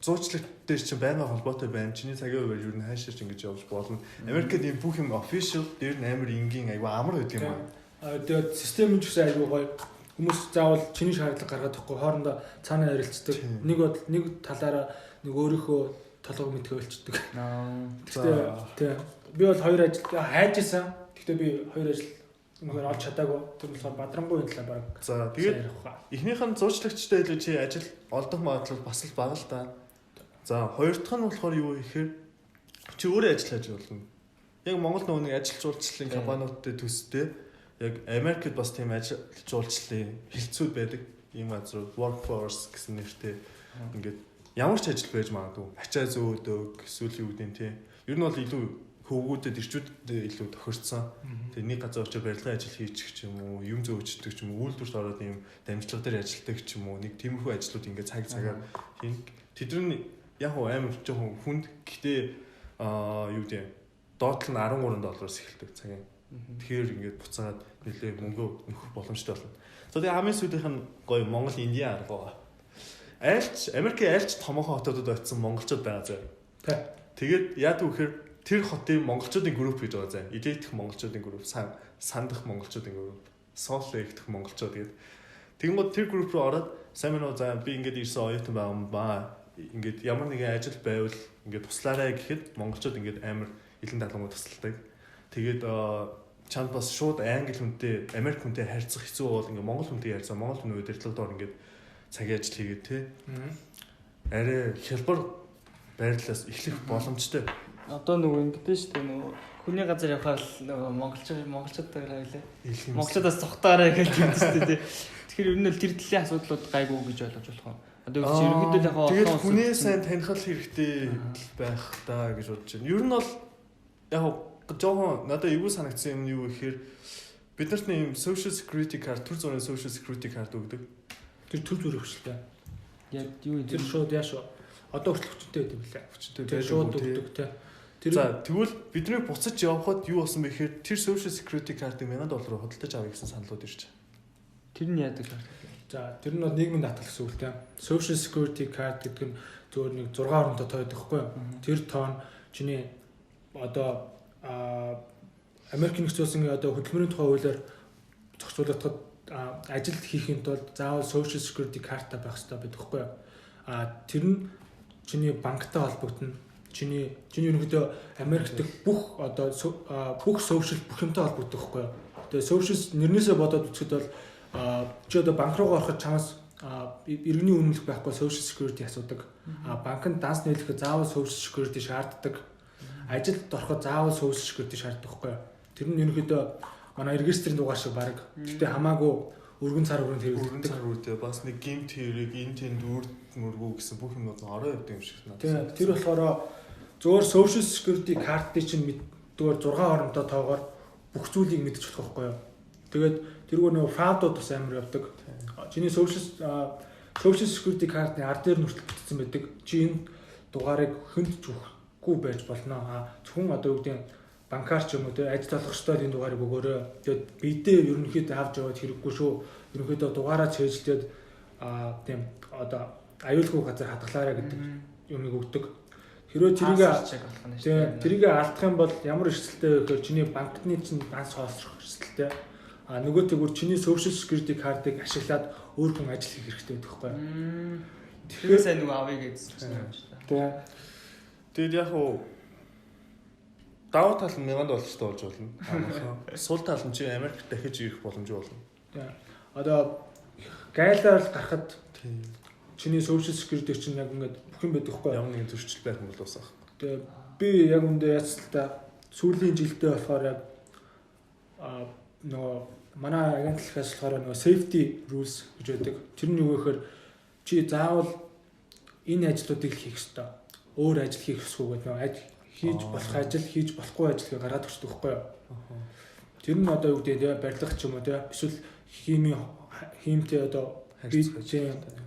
Speaker 4: зуучлагч дээр чинь байнга холбоотой байна. Чиний цагийн хувьд ер нь хайширч ингэж явж болно. Америкт ийм бүх юм official дээр нь амар энгийн аягүй амар байдаг юм аа.
Speaker 3: Тэгээд систем нь ч гэсэн аягүй гоё. Хүмүүс заавал чиний шаардлага гаргаад байхгүй хоорондоо цаанаа ярилцдаг. Нэг талаараа нэг өөрийнхөө толгойг мэдгээ болчдөг. Гэхдээ тий. Би бол хоёр ажил хайж исэн. Гэхдээ би хоёр ажил ингээд олж чадаагүй. Тэр болохоор Бадрамгой энэ талаа баг.
Speaker 4: За тэгээд эхнийх нь зуучлагчтай илүү чи ажил олдох магадлал бас л бага л да. За хоёр дахь нь болохоор юу гэхээр чи өөрөө ажил хийж болно. яг Монгол нөгөө нэг ажил жуулчлалын компаниудтай төстэй яг Америкт бас тийм ажил жуулчлалын хилцүүд байдаг. Ийм газар workforce гэсэн нэртэй ингээд ямар ч ажил байж магадгүй. Ачаа зөөдөг, эсвэл юу гэдэг нь тийм. Ер нь бол илүү хөвгүүдэд ирчүүдэд илүү тохирцсон. Тэгээ нэг газар очиж барилгын ажил хийчих ч юм уу, юм зөөждөг ч юм уу, үйлдвэрт ороод ийм дамжлага дээр ажилладаг ч юм уу, нэг тиймэрхүү ажлууд ингээд цаг-цагаар хийн. Тэдэр нь яг амар жоохон хүнд. Гэхдээ юу гэдэг доотлол нь $13-аас эхэлдэг цагийн. Тэгэхээр ингээд буцаад нэлээ мөнгө нөхөх боломжтой болно. За тэгээ хамгийн сүүлийнх нь гоё Монгол Индийн арга. Америкийн айлч томоохон хотуудад очисон монголчууд байгаа заа. Тэгээд яад вэхээр тэр хотын монголчуудын групп гэж байгаа заа. Илээдэх монголчуудын групп, сандах монголчуудын групп, Salt Lake дэх монголчууд гэдэг. Тэгэнгүүт тэр групп руу ороод сайн мэн за би ингээд ирсэн оюутан байгаа юм ба. Ингээд ямар нэгэн ажил байвал ингээд туслаарай гэхэд монголчууд ингээд амар илэн далангууд тусалдаг. Тэгээд чанд бас шууд англи хүнтэй, Америк хүнтэй харьцах хэцүү бол ингээд монгол хүнтэй харьцаа, монгол хүн удирдлагадор ингээд цагийн ажил хийгээд тий. Арай хялбар байрлалаас эхлэх боломжтой.
Speaker 2: Одоо нөгөө ингэдэж шүү дээ нөгөө хүний газар явхаар нөгөө монголчуудтайгаа хэлээ. Монголчуудаас цухтаарай гэж хэлдэг шүү дээ. Тэгэхээр ер нь л тэр төлөлийн асуудлууд гайгүй гэж ойлгож болох юм. Одоо ерөнхийдөө яг
Speaker 4: тэгээд хүний сайн таних хэрэгтэй байх таа гэж бодож байна. Ер нь бол яг жоохон надад эвгүй санагдсан юм юу гэхээр бид нарт нэм social security card, төр зүрийн social security card өгдөг.
Speaker 3: Тэр төр зүрх хөшөлтэй.
Speaker 2: Яг юу
Speaker 3: тэр шууд яаш одоо хүртэл хүчтэй байдаг билээ.
Speaker 4: Хүчтэй
Speaker 3: байдаг шууд өгдөг тий.
Speaker 4: За тэгвэл бидний буцаж явхад юу болсон бэ гэхээр тэр social security card-ыг $1000 худалдаж авъя гэсэн саналууд ирж байна.
Speaker 2: Тэр нь яадаг вэ?
Speaker 3: За тэр нь бол нийгмийн даатгал гэсэн үг тийм. Social security card гэдэг нь зөвхөн нэг 6 оронтой тоо байдаг хгүй юу? Тэр тоо нь чиний одоо Америкийн нэгдсэн улсын одоо хөдөлмөрийн тухай хуулиар зохицуулагдахад ажилд хийхэд бол заавал social security card байх хэрэгтэй байдаг хгүй юу? Тэр нь чиний банктай холбогдно. Чиний ерөнхийдөө Америкт бүх одоо бүх social бүх юмтай холбогддог хгүй юу? Тэгээ social нэрнээсээ бодоод үзэхэд бол чи одоо банк руу ороход чамаас иргэний үнэмлэх байхгүй social security асуудаг. Банкнд данс нийлэхэд заавал social security шаарддаг. Ажилд ороход заавал social security шаарддаг байхгүй юу? Тэр нь ерөнхийдөө манай регистрийн дугаар шиг баг. Гэтэ хамаагүй өргөн цар өргөнд хэрэглэдэг.
Speaker 4: Цар үрдээ бас нэг гимт хэрэг энэ тэнд үрд мөргүү гэсэн бүх юмуд ороо явдаг юм шиг
Speaker 3: надад. Тэр болохоор зөвөр social security card-ыг чинь зүгээр 6 оронтой тоогоор бүх зүйлийг мэдчих болох байхгүй юу? Тэгээд тэргөө нөгөө фраудууд бас амар явдаг. Чиний social security card-ны ард дээр нүртэл бичсэн байдаг. Чи энэ дугаарыг хүнд өгөхгүй байж болно. Зөвхөн одоо юу гэдэг банкар ч юм уу те ажил олгогчдод энэ дугаарыг өгөөрэй. Тэгээд бидээ ерөнхийдөө авч яваад хэрэггүй шүү. Ерөнхийдөө дугаараа цээжлээд тийм одоо аюулгүй газар хадгалаарай гэдэг юмыг өгдөг. Хэрвээ тэрийг алдах юм бол ямар эрсдэлтэй вэ гэхээр чиний банкны чинь данс хоосрох эрсдэлтэй. Нөгөө тэгвэр чиний social security card-ыг ашиглаад өөр хүн ажил хийх хэрэгтэй байдаг байхгүй юу?
Speaker 2: Тэгэхээр сайн нөгөө авъя гэсэн юм шиг та.
Speaker 4: Тэгээд яг уу даваа тал нь $1000 болж болно. Сул тал нь чи Америк дахиж ирэх боломжтой болно.
Speaker 3: Одоо гайлаар гарахад чиний social security чинь яг ингээд бүх юм байдаг хгүй
Speaker 4: ямар нэгэн зөрчил байх юм бол бас ах.
Speaker 3: Тэгээ би яг үндэ яцлаа сүүлийн жилдээ болохоор яг нөгөө манай агентлагаас болохоор нөгөө safety rules гэж байдаг. Тэр нь юу гэхээр чи заавал энэ ажлуудыг хийх ёстой. Өөр ажил хийх ёсгүй гэдэг нөгөө хийж болох ажил хийж болохгүй ажил гараад өгчдөг байхгүй юу? Тэр нь одоо юу гэдэг барилга ч юм уу те эсвэл химтэй одоо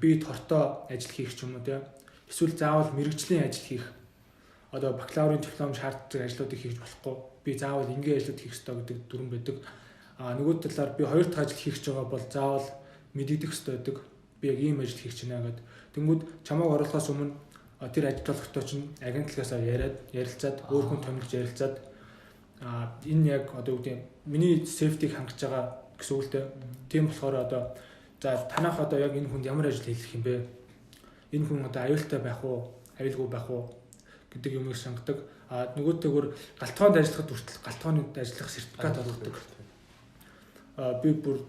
Speaker 3: би тортой ажил хийх ч юм уу те эсвэл заавал мэрэгжлийн ажил хийх одоо бакалаврын диплом шаарддаг ажлуудыг хийж болохгүй би заавал ингийн ажлууд хийх ёстой гэдэг дүрэн байдаг. Нөгөө талаар би хоёр дахь ажил хийх гэж байгаа бол заавал мэдэгдэх ёстой байдаг. Би яг ийм ажил хийх гэж байна гэдэг. Тэнгүүд чамайг оруулахаас өмнө тэр ажилтгаалагчтай чинь агентлагаас ярилцаад өөр хүн томилж ярилцаад энэ яг одоо юу гэдэг миний safety-г хангаж байгаа гэсэн үгтэй. Тийм болохоор одоо за танах одоо яг энэ хүнд ямар ажил хийх юм бэ? Энэ хүн одоо аюултай байх уу, аюулгүй байх уу гэдэг юмыг сонгодог. Нөгөөтэйгөр галтгоонд ажиллахад хүртэл галтгоонд ажиллах сертификат олгодог. Би бүр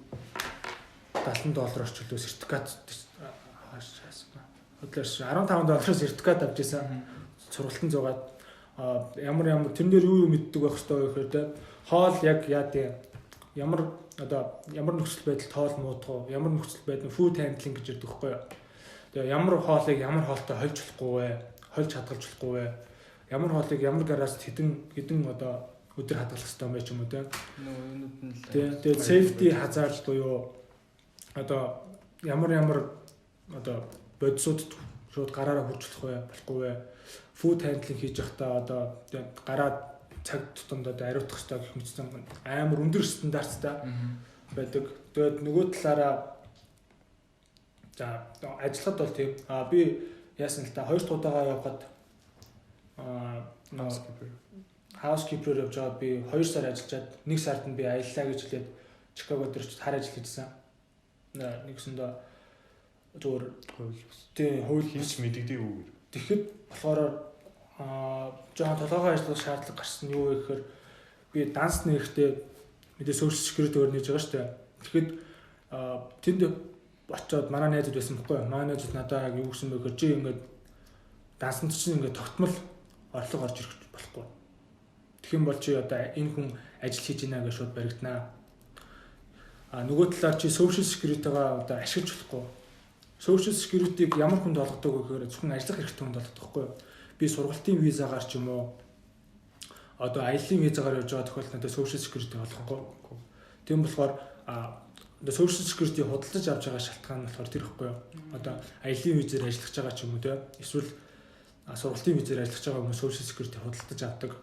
Speaker 3: $70 орчуулсан сертификат хаашаасан. Өдлөөс $15 сертификат авч ирсэн. Сургалтын зугаад ямар тэрэн дээр юу мэддэг байх хэрэгтэй вэ гэхээр те хоол яг яа тий ямар нөхцөл байдал тоол муудах уу, ямар нөхцөл байдал food handling гэж ярьдаг байхгүй юу. Тэгээ ямар хоолыг ямар хоолтой хольж болохгүй вэ? Хольж хадгалж болохгүй вэ? Ямар хоолыг ямар гараас хэдэн өдөр хадгалах хэрэгтэй юм бэ ч юм уу те. Тэгээ safety hazard буюу ямар бодисууд шууд гараараа хурж болох вэ, болохгүй вэ? Food handling хийж байхдаа гараад цаг тутамд ариутгах хэрэгтэй гэх мэтсэн амар өндөр стандарттай байдаг. Тэгээд нөгөө талаараа за ажиллахад бол тийм би яасан л та 2 дахь удаага явхад housekeeper явж байгаа би 2 сар ажиллаад 1 сард нь би аяллаа гэж хэлээд Чикаго дээр ч хар ажил хийжсэн. Нэгсэндээ зөвөр тийм хууль
Speaker 4: хийж мэддэг үү?
Speaker 3: Тэгэхэд болохоор жоохон толгойн ажиллах шаардлага гарсан юу вэ гэхээр би данс нэрхтээ мэдээ social security-гээр нээж байгаа шүү дээ. Тэгэхэд тэнд очиод манай найзууд байсан байхгүй юу? Манай найзууд надад яг юу гэсэн бэ гэхээр чи ингээд дансанд чинь ингээд тогтмол орлого орж ирэх болохгүй. Тэгэх юм бол чи энэ хүн ажил хийж ийна гэж шууд баригданаа. Нөгөө талаар чи social security-гаа ашиглаж болохгүй. Social security-г ямар хүнд олгодог вэ гэхээр зөвхөн ажиллах хэрэгтэй хүнд олгодог байхгүй юу? Би сургалтын визагаар ч юм уу аяллаа визагаар явж байгаа тохиолдолд social security олохгүй. Тийм болохоор social security худалдаж авч байгаа шалтгаан нь болохоор тэр ихгүй юу. Аяллаа визээр ажиллаж байгаа ч юм уу те. Эсвэл сургалтын визээр ажиллаж байгаа хүмүүс social security худалдаж авдаг.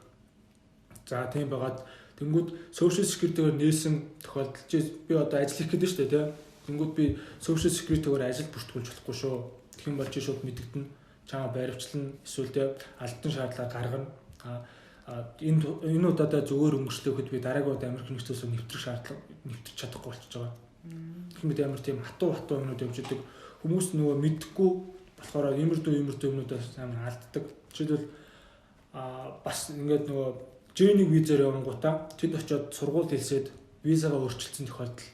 Speaker 3: За тийм байгаад тэнгууд social security-гээр нээсэн тохиолдолд би ажил хийх гэдэг шүү дээ те. Тэнгууд би social security-гээр ажил бүртгүүлж болохгүй шүү. Тэгэх юм бол чи шууд мэдэгдэнэ. Чамаа байрвчлан эсвэл тэ албан шаардлага гаргана. Энэ удаадаа зөвөр өнгөрчлөөхөд би дараагийн удаа Америк нэгдсэн улсад нэвтрэх чадахгүй болчихж байгаа. Тэгмэд амар тийм хатуу юмнууд явж идэг. Хүмүүс нөгөө мэдхгүй болохоор иймэрдүү юмнуудаас амар алддаг. Жишээлбэл бас ингээд нөгөө J1 визээр явангуудаа тэд очиод сургууль хэлсээд визагаа өөрчилсөн тохиолдол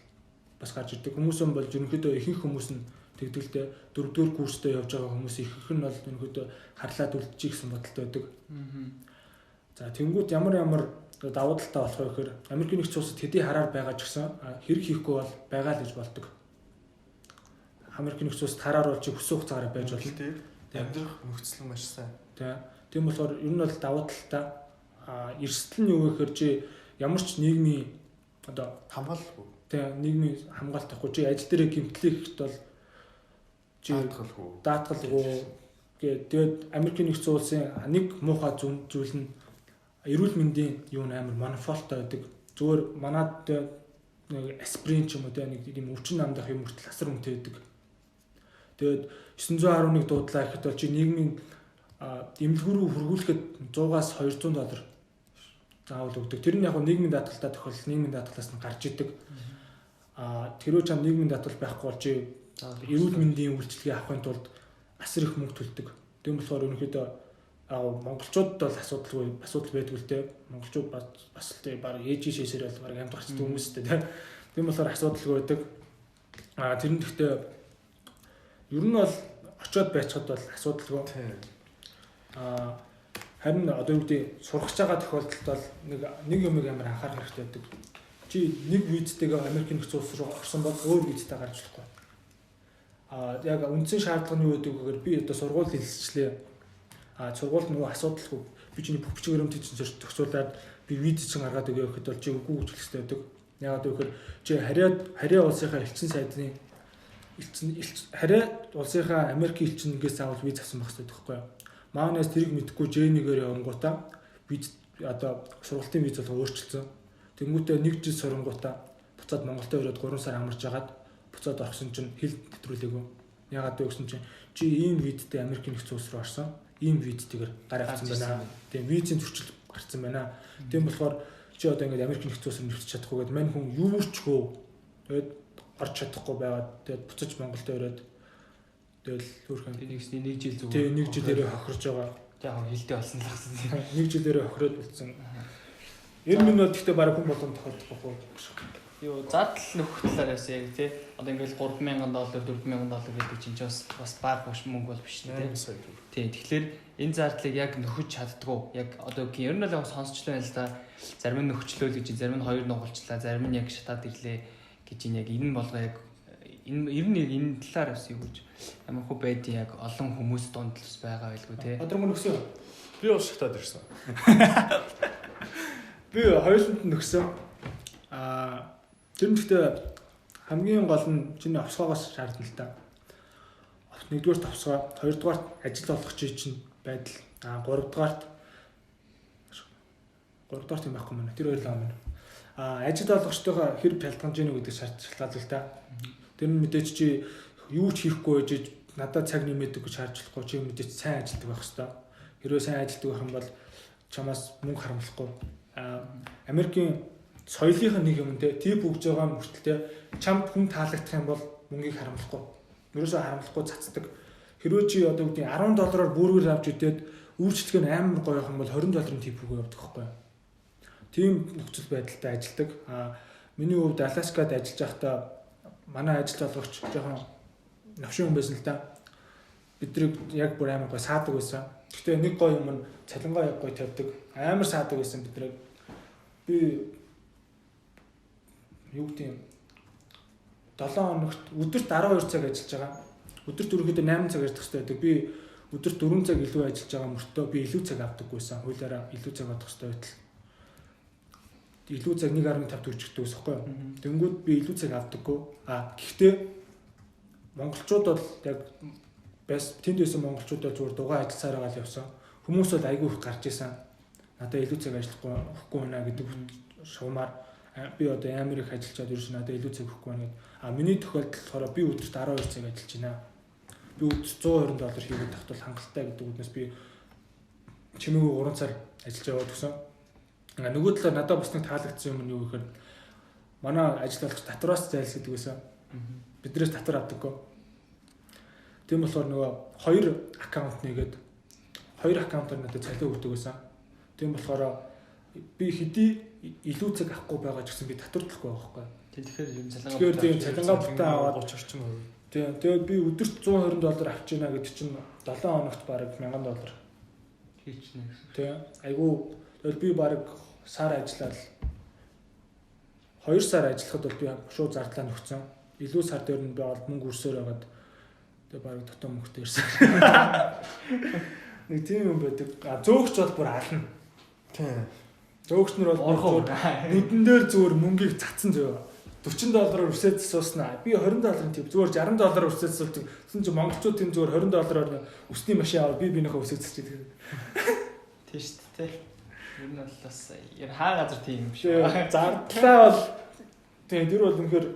Speaker 3: бас гарч ирдэг. Хүмүүс юм бол ерөнхийдөө ихэнх хүмүүс нь тэгдэлтэй 4-р курстэй явж байгаа хүмүүс ихэнх нь бол ерөнхийдөө харлаад үлдчихий гэсэн бодолтой байдаг. За тэнгуут ямар давуу талтай болох вэ гэхээр Америк нэгдсэн улсад хэдий хараар байгаа ч гэсэн хэрэг хийхгүй бол байгаа л гэж болдог. Америк нэгдсэн улсад хараар бол чи хүссэн хугацаагаар байж болно.
Speaker 4: Амьдрах нөхцөл маш сайн.
Speaker 3: Тийм болохоор ер нь бол давуу талтай эрсдэл нь юу вэ гэхээр чи ямар ч нийгмийн
Speaker 4: хамгаалахгүй.
Speaker 3: Нийгмийн хамгаалт авахгүй чи ажил дээр гэмтлэх бол даатгалгүй. Тэгээд Америк нэгдсэн улсын нэг муухай зүйл нь эрүүл мэндийн юу нээр монополтой байдаг. Зүгээр манад нэг аспирин ч юм уу нэг тийм өвчин намдах юм хүртэл асар үнэтэй байдаг. Тэгээд 911 дуудлаа гэхэд бол чи нийгмийн эмнэлгүүрүү хөргүүлэхэд 100-аас $200 заавал өгдөг. Тэр нь яг нийгмийн даатгалтай тохиолдол нийгмийн даатгалаас нь гарч идэг. Тэрөө чам нийгмийн даатгал байхгүй бол чи эрүүл мэндийн үйлчилгээ авахын тулд асар их мөнгө төлдөг. Тийм болохоор ерөнхийдөө монголчуудад бол асуудал байдгүй л дээ. Монголчууд бас л баг ээж шээсээр бол баг амт гарчдаг хүмүүстэй тийм болохоор асуудалгүй байдаг. Тэр нь гэхдээ ер нь бол очиод байцхад бол асуудалгүй. Харин одоо юу гэдэг сурахж байгаа тохиолдолд бол нэг юмыг амар анхаарах хэрэгтэй байдаг. Чи нэг визтэйгээ Америк нэгдсэн улс руу орсон бол өөр визтэй гарч болохгүй. Яг үндсэн шаардлага нь юу гэдэг вэ гэхээр би одоо сургууль хэлсчлээ. Сургуульд нөгөө асуудалгүй би чиний бүх бичиг баримтыг чинь зохицуулаад би виз чинь гаргаад өгөө гэхэд бол чи үгүй гэж хэлэх хэрэгтэй байдаг. Яагаад гэвэл чи харьяа улсынхаа элчин сайдны харьяа улсынхаа Америкийн элчингээс заавал виз авсан байх хэрэгтэй байхгүй юу? Маанаас тэрийг мэдхгүй J1-ээр явангуудаа виз одоо сургалтын виз бол өөрчилсөн. Тэнгүүтээ 1 жил сорнгуудаа буцаад Монголд өрөөд 3 сар амарч агаад буцаад орсон чинь хэл нэвтрүүлээгүй. Яагаад вэ гэсэн чинь чи ийм визтэй Америк нэгдсэн улс руу орсон. Ийм визтэйгээр гар авсан байна. Тийм визийн зөрчил гарсан байна. Тийм болохоор чи одоо ингээд Америк нэгдсэн улс руу нэвтрэж чадахгүй гэдэг мань хүн юурчгүй тэгээд орж чадахгүй байгаад тэгээд буцаж Монголд өрөөд тэгэл өөрхөн
Speaker 2: нэг жил зүгээр.
Speaker 3: Тийм 1 жилээрээ хохирж байгаа.
Speaker 2: Яг хилтэй болсон л гэсэн.
Speaker 3: 1 жилээрээ хохироод болсон. 90 минут гэхдээ бараг хүн болгонд тохиолдохгүй.
Speaker 2: Юу задал нөхөх талаараас яг тий. Одоо ингээл $3,000 $4,000 гэдэг чинь бас бага биш мөнгө бол биш тий. Тий. Тэгэхээр энэ зардлыг яг нөхөж чаддгүй. Яг одоо ер нь л сонсчлаа л да. Зарим нь нөхчлөө л гэж, зарим нь хоёр нугалчлаа, зарим нь яг шатаад ирлээ гэж яг энэ болго яг энэ талаар бас юу гэж ямар хөө байдیں۔ Яг олон хүмүүс дунд л бас байгаа байлгүй тий.
Speaker 3: Одоо нөхсөн.
Speaker 4: Би бас шатаад ирсэн.
Speaker 3: Би хоёуланд нөхсөн. Тэр нэгтээ хамгийн гол нь чиний овсгоогоос шаардна л та. Нэгдүгээр товсгоо, хоёрдугаарт ажил олох чинь байдал, гуравдугаарт юм байхгүй мэнэ. Тэр хоёр л юм. Ажил олгогчтойгоо хэрэг хялтгамж гэнэ гэдэг шалтгаалал л та. Тэр нь мэдээч чи юу ч хийхгүй байж надад цаг нэмэдэг гэж шаардлагагүй чи мэдээч сайн ажилдаг байх хэвээр. Хэрвээ сайн ажилдаг байх юм бол чамаас мөнгө харамлахгүй. Америкийн соёлынх нь нэг юм те тип өгж байгаа мөртлөө чамд хүн таалагдах юм бол мөнгийг харамлахгүй. Ерөөсөө харамлахгүй цацдаг. Хэрвээ чи одоо үгүй $10-аар бүргээр авч идээд үйлчлэг нь амар гоё юм бол $20 тип өгөө явдаг байхгүй. Тийм нөхцөл байдалтай ажилдаг. Миний хувьд Аляскад ажиллаж байхдаа манай ажил олгогч жоохон навшин хүн байсан л да. Бидрийг яг бүр амар гоё саадаг байсан. Гэхдээ нэг гоё юм нь цалингаа яг гоё тавьдаг. Амар саадаг байсан бидрийг. Би юу гэдэм 7 хоногт өдөрт 12 цаг ажиллаж байгаа. Өдөрт ерөнхийдөө 8 цаг ажиллах хэрэгтэй байдаг. Би өдөрт 4 цаг илүү ажиллаж байгаа мөртөө би илүү цаг авдаггүйсэн. Хуулиараа илүү цаг авах хэрэгтэй байтал. Илүү цаг 1.5 төгрөгчтэй үсэхгүй. Тэнгүүд би илүү цаг авдаггүй. Гэхдээ монголчууд бол яг тэнд байсан монголчууд бол зүгээр дугаа ажилласаар байгаа л явсан. Хүмүүс бол айгүй их гарч исэн. Надад илүү цаг ажиллахгүй байна гэдэг шуумаар би одоо амар их ажиллаад ерөөс надад илүү цаг өгөхгүй байна гэдэг. Миний тохиолдолд болохоор би өдөрт 12 цаг ажиллаж байна. Би өдөрт $120 хийгээд тахтал хангалттай гэдэг үгнээс би чимээгүй 3 сар ажиллаж яваад гисэн. Нөгөө талаар надад бас нэг таалагдсан юм нь юу гэхээр манай ажил болгоч татвараас зайлсхийдэг байсан. Бидрээс татвар авдаггүй. Тийм болохоор нөгөө 2 аккаунт нэгээд 2 аккаунтаар надад цалин өгдөг байсан. Тийм болохоор би хэдий илүү цаг авахгүй байгаа ч гэсэн би татварлахгүй байгаа байхгүй.
Speaker 2: Тэгэхээр юм
Speaker 3: цалингаа бүтэн аваад
Speaker 4: 30 орчим хувь.
Speaker 3: Тэгээд би өдөрт $120 авч ийна гэдэг чинь 7 хоногт бараг $1000
Speaker 2: хийчихнэ гэсэн.
Speaker 3: Тийм. Айгу тэгэл би бараг сар ажиллаад 2 сар ажиллахад бол би шууд зардлаа нөхцөн. Илүү сар дээр нь би бол мөнгө өрсөөр байгаад тэгээд бараг дотоо мөнгөтэй ирсэн. Нэг тийм юм байдаг. Зөөгч бол бүр ална.
Speaker 4: Тийм.
Speaker 3: Зөөгч нар бол нүдэн дээр зүгээр мөнгийг цацсан зөө. $40 өрсөд сууснаа. Би $20 тип зүгээр $60 өрсөд суулдаг. Тэгсэн чинь монголчууд тийм зүгээр $20 өсний машин аваад би бинийхээ өсөж чийдэг.
Speaker 2: Тийм шүү дээ. Ер нь бол бас хаа газар тийм юм шүү.
Speaker 3: Зардлаа бол тийм тэр бол үнэхээр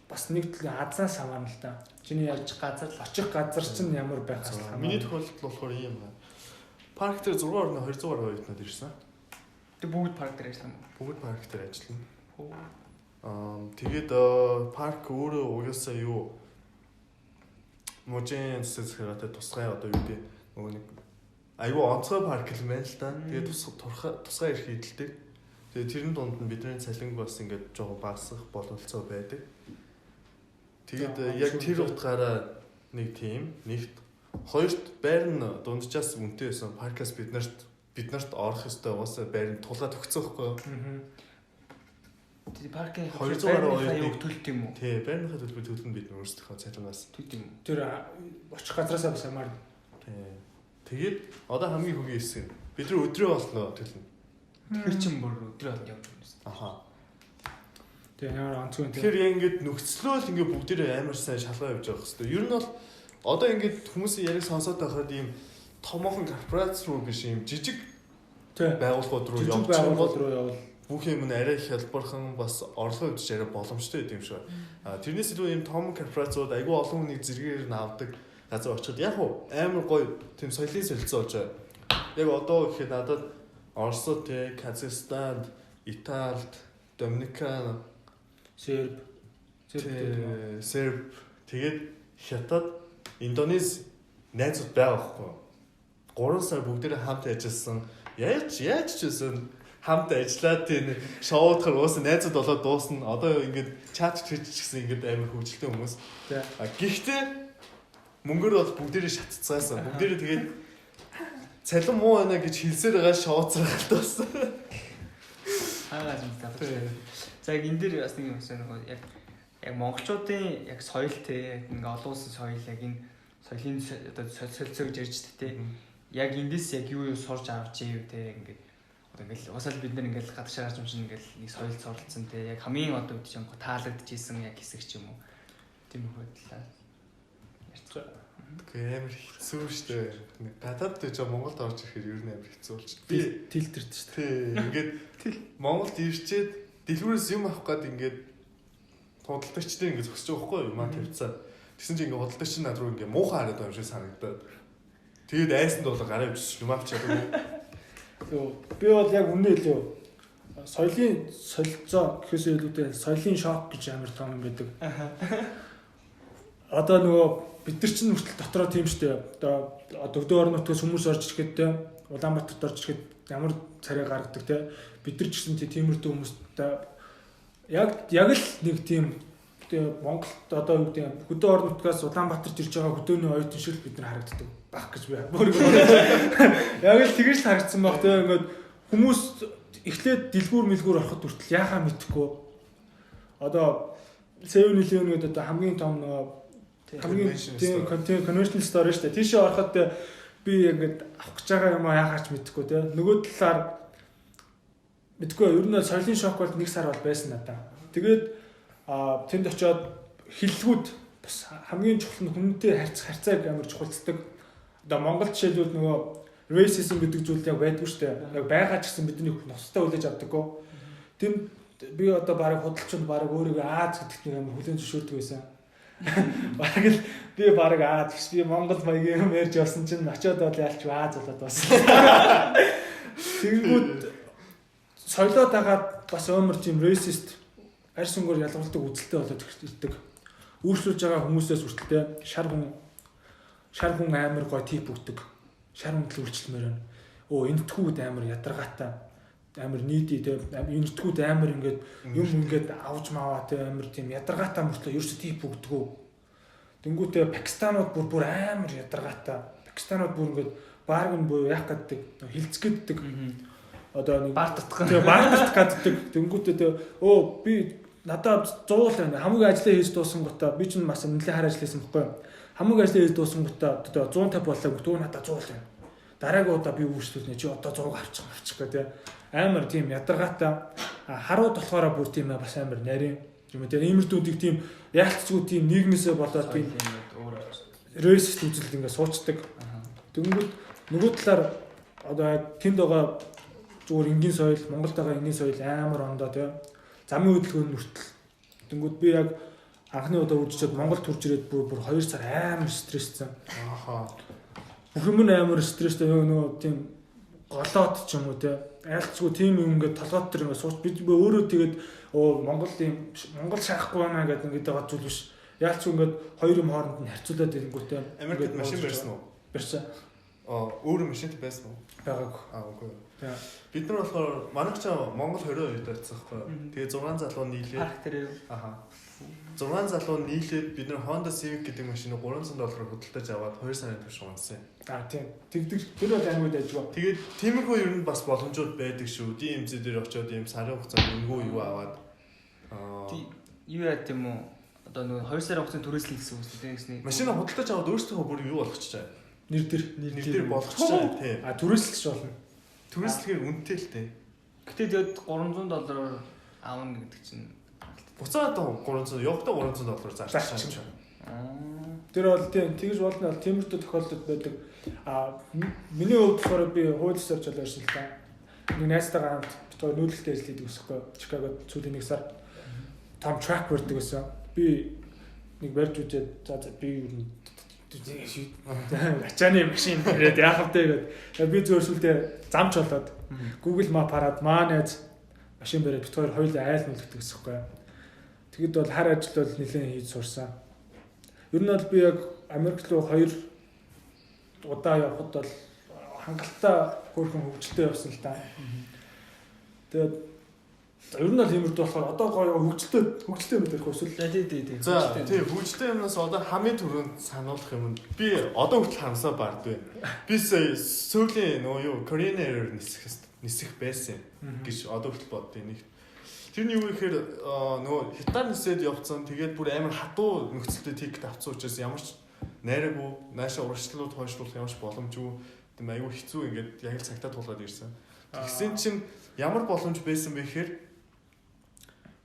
Speaker 3: бас нэг азаас хамаарна л да. Чиний
Speaker 2: очих
Speaker 3: газар чинь ямар байх хэвээр.
Speaker 4: Миний тохиолдолд болохоор ийм байна. Парк дээр 6-аар 200-аар хоёртнод ирсэн.
Speaker 2: Тэг бүгд парк дээр ажиллана.
Speaker 4: Бүгд парк дээр ажиллана. Тэгээд парк өөрөө угаасаа юу можийн сэсгэрэтэ тусгай одоо юу гэдэг нөгөө нэг аюу онцгой парк л байна л та. Тэгээд тусгай ирэх хийдэлтэй. Тэгээд тэрэн дунд нь бидний цалинг бас ингээд жоо багасгах боловцоо байдаг. Тэгээд яг тэр утгаараа нэг тийм нэгт хоёрт байр нь дунджаас үнэтэй байсан паркаас бид нарт орох ёстой угаасаа байр нь тулгаад өгсөн байхгүй юу?
Speaker 2: Тэр паркийн
Speaker 4: 200-аар
Speaker 2: аюу төлт юм уу?
Speaker 4: Тий, байрныхаа төлбөр төлнө бид өөрсдийнхөө цалингаас.
Speaker 2: Төлт юм.
Speaker 3: Тэр очих газараасаа бас хамаарна.
Speaker 4: Тий. Тэгээд одоо хамгийн хөгийн хэсэг. Бид нар өдрөө болно төлнө.
Speaker 2: Тэр чин бүр өдрөө болно явж байна.
Speaker 4: Аха.
Speaker 3: Тэгээ ямар онцгой.
Speaker 4: Тэгэхээр яг ингээд нөхцлөөл ингээд бүгдээрээ амар сайн шалгаа явж байгаа хэвээр. Ер нь бол одоо ингээд хүмүүсийн яриг сонсоод байхад ийм томоохон корпорац руу биш ийм жижиг байгууллагууд руу явуулах бүх юм нь арай хялбархан бас орлого өгч арай боломжтой гэдэг юм шиг. Тэрнээс илүү ийм том корпорациуд айгүй олон хүнийг зэрэгээр нь авдаг газар очиход яг амар гоё тийм соёлын солилцоо болж байгаа. Яг одоо гэхэд надад Оросд, Казахстанд, Италид, Доминикан, Серб тэгээд Хятад, Индонез найзууд байгаа байхгүй. 3 сар бүгдээрээ хамт ажилласан. Яаж ч гэсэн хамт ажиллаад тийм шоудахаар уусаа найзууд болоод дуусна. Одоо ингээд чат twitch гэсэн ингээд амар хөвчлөлтэй хүмүүс.
Speaker 3: Тий.
Speaker 4: Гэхдээ мөнгөөр бол бүгдээрээ шатцгаасан. Бүгдээрээ тэгээд цалин муу байна гэж хэлсээр байгаа шоуцрахал туусан.
Speaker 2: Хаагаад юм тавтай. За яг энэ дээр бас нэг юм байна. Яг монголчуудын яг соёл те ингээ олон улсын соёл яг энэ соёлын одоо солилцоо гэж ярьж тээ. Яг эндээс яг юу сурж авч ив те ингээд одоо ингээл усаал бид нар ингээл гадагшаа гарч юм чинь ингээл нэг соёл суралцсан те яг хамгийн одоо үед чинь таалагдчихсэн яг хэсэг ч юм уу. Тийм хөдлөө. Ярьцгаа.
Speaker 4: Гэхдээ амар хэцүү шүү дээ. Гадаад ч Монголд орж ирэхээр ер нь амар хэцүү болчих. Би
Speaker 3: тэлтэрд шүү дээ.
Speaker 4: Тий. Ингээд Монголд ирчээд дэлгүүрээс юм авах гээд ингээд худалдагчдын ингээд зөксөж байгаа хгүй юм аа тавьцаа. Тэгсэн чинь ингээд худалдагч над руу ингээд муухай хараад байгаа юм шиг санагдаад. Тэгээд айсанд бол гараа өвчсөн юм авчаад.
Speaker 3: Би бол яг үнэ хэлээ. Соёлын солилцоо гэхээс илүүтэй соёлын шок гэж амар том юм байдаг. Одоо нөгөө бид нар чинь хүртэл дотроо тийм шүү дээ. Одоо дөгдөө орон нутгаас хүмүүс орж ирэхэд те Улаанбаатарт орж ирэхэд ямар царай гаргадаг те бид нар ч гэсэн тиймэрдүү хүмүүстэй яг л нэг тийм Монголд одоо юу гэдэг хөдөө орон нутгаас Улаанбаатарт ирж байгаа хөдөөний оюутан шиг бид нар харагддаг баг гэж би яг л тэгэж харагдсан баг те ингээд хүмүүс эхлээд дэлгүүр ороход хүртэл яахаа мэдэхгүй одоо 7-11 гэдэг одоо хамгийн том нөгөө хамгийн conventional store шүү дээ. Тийшээ ороход би ингээд авах гэж байгаа юм аа яахаач мэдэхгүй те. Нөгөө талаар мэдгүй ер нь соёлын шок бол 1 сар бол байсан надаа. Тэгээд тэнд очиод хиллгүүд бас хамгийн чухал нь хүнтэй харьцааг амар чухалцдаг. Одоо Монгол жишээлбэл нөгөө racism гэдэг зүйл яг байдгүй шүү дээ. Яг байгаа ч гэсэн бидний ностой хүлээж авдаггүй. Тэнд би одоо баг худалчинд баг өөрийгөө Аз гэдэгт нэг амар хүлээн зөвшөөрдөг байсан. Бараг л би бараг Аз би Монгол маягийн юм ярьж явсан чинь очиод бол яалч Аз болоод басна. Тэгэнгүүт соёлоо дагаад бас өмөр тийм racist арьс өнгөөр ялгардаг үзэлтэй болоод ирдэг. Өөрчлөж байгаа хүмүүсээс хүртэл шар хүн амар гой тип өгдөг. Шар хүндэл үйлчлэмээр байна. Энэтхүүд амар ядаргаатай амар нийти те энэтхүүд амар ингээд юм ингээд авч маваа те амар тийм ядаргаатай мөртлөө ерөөсөө тип өгдөгөө. Тэнгүүтээ Пакистанууд бүр амар ядаргаатай. Пакистанууд бүр ингээд баарг нь буюу яах гэдэг хилцгэддэг. Одоо нэг баартах гаддаг. Тэнгүүтээ би надад 100 байна. Хамгийн ажлаа хийж дуусан гутаа би ч бас нэлээд хар ажил хийсэн байхгүй. Хамгийн ажлаа хийж дуусан гутаа одоо 150 боллоо дүү надад 100 байна. Дараагийн удаа би үүсэлтнэ чи одоо 100 авчих гэх те. Амар тийм ядаргаатай харууд болохоор бүр тийм бас амар нарийн юм те. Иймэрдүүдийг тийм яалтцгүй тийм нийгмээсээ болоод тийм racist үзэлд ингээд суучдаг. Тэнгүүд нөгөө талаар одоо тэнд байгаа зүгээр энгийн соёл, Монголд байгаа энгийн соёл амар ондоо те. Замын хөдөлгөөн нүртэл. Тэнгүүд би яг анхны удаа үжичээд Монголд төрж ирээд бүр 2 сар амар стресссэн. Бүх юм амар стресстэй нөгөө тийм голоод ч юм уу те. Айлцгүй тийм юм ингээд толгойд төр ингээд сууч би өөрөө тэгээд Монгол шахахгүй байна гэдэг ингээд байгаа зүйл биш. Яалцгүй ингээд хоёр юм хооронд нь харьцуулаад ирэнгүүтээ
Speaker 4: Америкт машин барьсан уу?
Speaker 3: Барьсан.
Speaker 4: Өөрөө машинт байсан уу?
Speaker 3: Байгаагүй.
Speaker 4: Үгүй. Бид нар болохоор манайх ч Монгол 22 байцсан байхгүй. Тэгээ 6 залуу нийлээд
Speaker 2: парк дээр
Speaker 4: 6 залуу нийлээд бид нар Honda Civic гэдэг машиныг $300 худалдаж аваад 2 сарын турш унсан.
Speaker 3: Тийм. Тэгдэг тэр бол ангууд ажгүй.
Speaker 4: Тэгээд тиймэрхүү ер нь бас боломжууд байдаг шүү. DMZ дээр очиод ийм сарын хугацаанд өнгөө юу аваад
Speaker 2: юу яа гэм үү? Одоо нэг 2 сарын хугацаанд түрээслэх гэсэн үг үү?
Speaker 4: Машина худалдаж аваад өөрсдөө бүр юу болгочихжээ.
Speaker 3: Нэр дээр
Speaker 4: болгочихжээ тий.
Speaker 3: Түрээслэж болно.
Speaker 4: Түрээслэхээр үнэтэй л тий.
Speaker 2: Гэтэ тэгээд $300 аавна гэдэг чинь
Speaker 4: буцаад $300 явахдаа $300 зарчих.
Speaker 3: Тэр бол тийм тэгж болно бол тиймэрхүү тохиолдол байдаг. Миний хувьд болохоор би хууль ёсоор ч олж ирсэн л та. Нэг найзтайгаа хамт битгаар нүүдэлтэй ажилладаг өсөхгүй. Чикагод сүүлийн 1 сар том трак барьдаг гэсэн. Би нэг барьж үжээд за би юу ачааны машин ирээд яах вэ гэдэг. Би зөв сүлдээ замч болоод Google Map хараад манайз машин бариад битгаар хоёулаа айл нүлгдэг гэсэхгүй. Тэгэд бол хар ажил бол нэлээд хийж сурсан. Ер нь бол би яг Америк руу 2 удаа явхад бол хангалттай хөөрхөн хөвгөлтэй явсан л та. Тэгээд ер нь л иймэрдүү болохоор одоо гоё хөгжилтэй юм дээрх өсвөл.
Speaker 2: Тий.
Speaker 4: За тий хөгжилтэй юмнаас одоо хамгийн түрүүнд сануулах юм нь би одоо хүртэл хамсаа бардгүй. Би сүүлийн нөгөө юу Korean Air нисэх байсан гэж одоо хүртэл боддیں۔ Нэг тэр нь юу гэхээр нөгөө хятад нисээд явцсан. Тэгээд бүр амар хатуу нөхцөлтэй тикет авцсан учраас ямар ч найраагүй, наашаа урагшлууд хойшлуулах ямар ч боломжгүй. Тийм айгүй хэцүү ингээд яг л цагтаа тулгаад ирсэн. Тэгсэн чинь ямар боломж байсан бэ гэхээр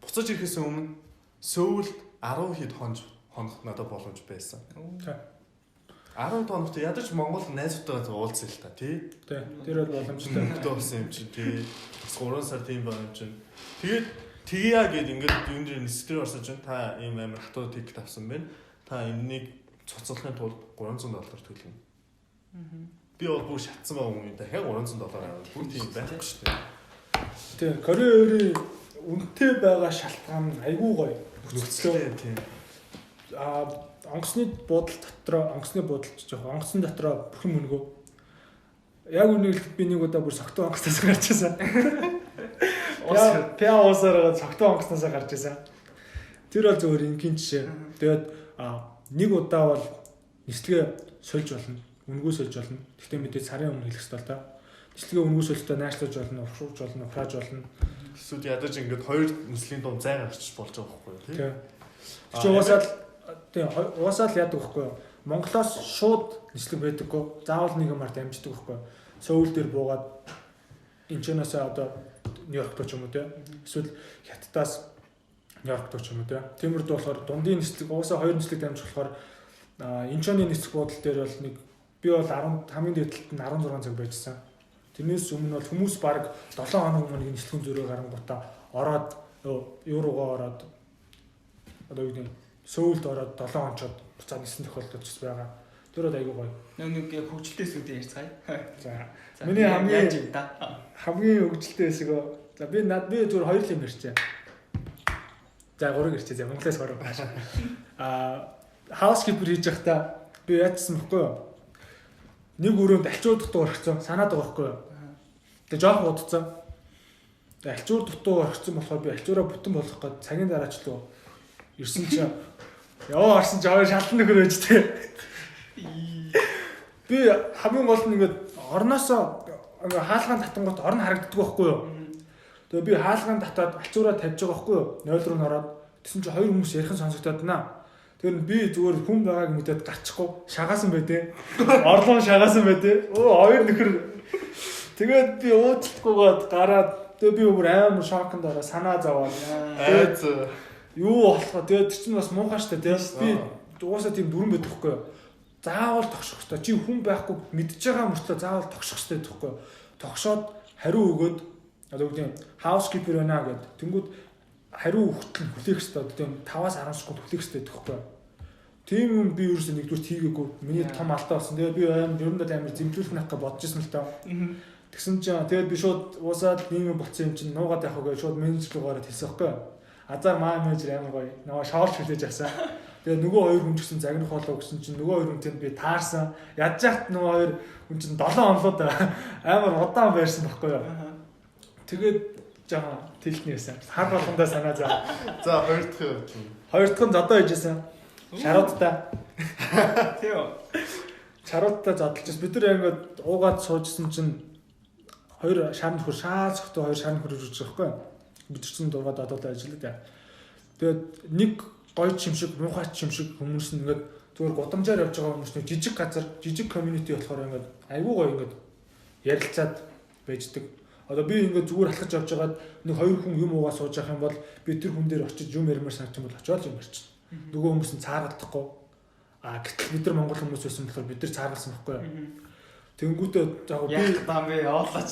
Speaker 4: буцаж ирэхээс өмнө Сөүлд 10 хэд хонох надад боломж байсан. 10 хоногт ядаж Монгол найзуудтайгаа уулзсан л та тий.
Speaker 3: Тэр бол боломжтой.
Speaker 4: Хөдөө болсон юм чинь тий. Бас 3 сар тийм байна юм чинь. Тэгээд тгийа гэд ингээд энэ дэр нисдэр орсон чинь та ийм амар хатуу тикет авсан байна. Та энэнийг цуцлахын тулд $300 төлнө. Би бол бүр шатсан байгаа юм дахиад $300 аваад бүр тийм байхгүй шүү дээ.
Speaker 3: Тийм Кореагийн үнэтэй байгаа шалтгаан нь айгүй гоё.
Speaker 4: Нөхцөлтэй тийм.
Speaker 3: Онгоцны буудалч жоох онгоцны дотроо бүх юм өнгөө. Яг үнийг би нэг удаа бүр согтуу онгоцноос гарч ирсэн. Пяосоор согтуу онгоцноос гарч ирсэн. Тэр бол зөвхөн ингийн жишээ. Тэгээд нэг удаа бол нислэгээ сольж болно. Үнгүү сольж болно. Гэхдээ мэдээ сарын өмнө хэлэх хэрэгтэй л да. Нислэгээ үнгүү сольжтой наашлуулж болно, уурж болно, ухрааж болно.
Speaker 4: Эсвэл ядаж ингээд хоёр нислийн дунд зай гарч болж байгаа байхгүй юу тий.
Speaker 3: Чи уусаал яадаг байхгүй юу? Монголоос шууд нислэг байдаггүй. Заавал нэг юмар дамждаг байхгүй юу? Сөүл дээр буугаад Инчоноос одоо Нью-Йорк руу ч юм уу тий. Эсвэл Хятадаас Нью-Йорк руу ч юм уу тий. Тиймэрд болохоор дундын нислэг уусаа хоёр нислэг дамжих болохоор Инчоны нислэг буудал дээр бол нэг би бол 10 хамгийн дээдлэлт нь 16 цаг байжсан. Тэрнээс өмнө бол хүмүүс баг 7 хоног өмнө нислэгийн зөрөө гарангуудаа ороод юу руугаа ороод одоо юу гэдэг Сөүлд ороод 7 хонцод буцаад нисэн тохиолдол ч байгаа. Тэр бол айгүй гоё.
Speaker 2: Нэг хөгжилтэй сүдээ ярьцгаая.
Speaker 3: За миний хамгийн хөгжилтэй хэсэг. За би зүгээр хоёр л юм ярьчээ. За гурыг ярьчээ. За Монголоос гурав хаашаа. Housekeeper хийж байхдаа би яатсан байхгүй юу? Нэг өрөөнд альчуур дутуу орхицсан. Санаад байгаа байхгүй юу? Тэгээ жоох удацсан. Тэгээ альчуур дутуу орхицсан болохоор би альчуураа бүтэн болгох гээд цагийн дараачлуу ирсэн чинь яваа орсон чинь хоёр шалтан нөхөр байж тээ. Би хамгийн гол нь ингээд орноосоо хаалгаан татангууд орн харагддаг байхгүй юу? Тэгээ би хаалгаан татаад альчуураа тавьж байгаа байхгүй юу? 0 руу нороод тэгсэн чинь хоёр хүмүүс ярих сонсогдоод байна. Тэр нь би зүгээр хүн байгааг мэдээд гарчихгүй шагаасан байдэ. Орлон шагаасан байдэ. Хоёр нөхөр. Тэгээд би уудлахгүйгээд гараад тэгээ би бүр амар шокнд ороо санаа зовоод. Тэгээд юу болохоо тэгээд тэр чинь бас муухай штэ тийм. Би угаасаа тийм дүрэн байдаг хгүй. Заавал тогшох хэрэгтэй. Чи хүн байхгүй мэдж байгаа мөртлөө заавал тогшох хэрэгтэй гэхгүй. Тогшоод хариу өгөөд одоо үгүй housekeeper байна гэд. Тэнгүүд хариу өгтөл хүлээх хэрэгтэй. Тийм 5-аас 10 секунд хүлээх хэрэгтэй гэхгүй. Тийм юм би ерөөсөө нэгдүгээр хийгээгүй. Миний том алдаа болсон. Тэгээ би амар зэмлүүлэх нах гэж бодож ирсэн л таа. Тэгсэн чинь тэгээд би шууд уусаад нийгэм болцсон юм чинь нуугаад явах гэж шууд менежер руу гараад хэлсэн байхгүй. Азар маа менежер амар гоё. Нөгөө шоолч хүлээж авсан. Тэгээ нөгөө хоёр хүн ч гэсэн загнах болоо гэсэн чинь нөгөө хоёр хүнтэй би таарсан. Ядж яхад нөгөө хоёр хүн чинь 7 хоногод амар удаан байрсан байхгүй юу. Тэгээд жаа тэлтний байсан. Хар болгондоо санаа заа.
Speaker 4: За хоёр дахь юм.
Speaker 3: Хоёр дахь нь зодоо хийжсэн. Шаруудтай.
Speaker 2: Тийм.
Speaker 3: Шаруудтай задлж бид нар ингээд уугаад суужсэн чинь хоёр шар нөхөр шаацхтой хоёр шар нөхөр үрж байгаа байхгүй. Бид чинь дургаад одоолаа ажилладаг. Тэгээд нэг гоё ч юм шиг, муухай ч юм шиг хүмүүс нь ингээд зүгээр гудамжаар явж байгаа хүмүүс нэг жижиг газар, жижиг community болохоор ингээд айгүй гоё ингээд ярилцаад байждаг. Одоо би ингээд зүгээр алхаж явж байгаад нэг хоёр хүн юм уугаа сууж явах юм бол би тэр хүн дээр очиж юм ярмаар санагч юм бол очиод юм ярьчих. Нөгөө хүмүүс нь цааргалдахгүй. Гэтэл бид нар монгол хүмүүс байсан болохоор бид нар цааргалсан байхгүй юу? Тэнгүүтээ яг би
Speaker 2: даам бэ явуулаач.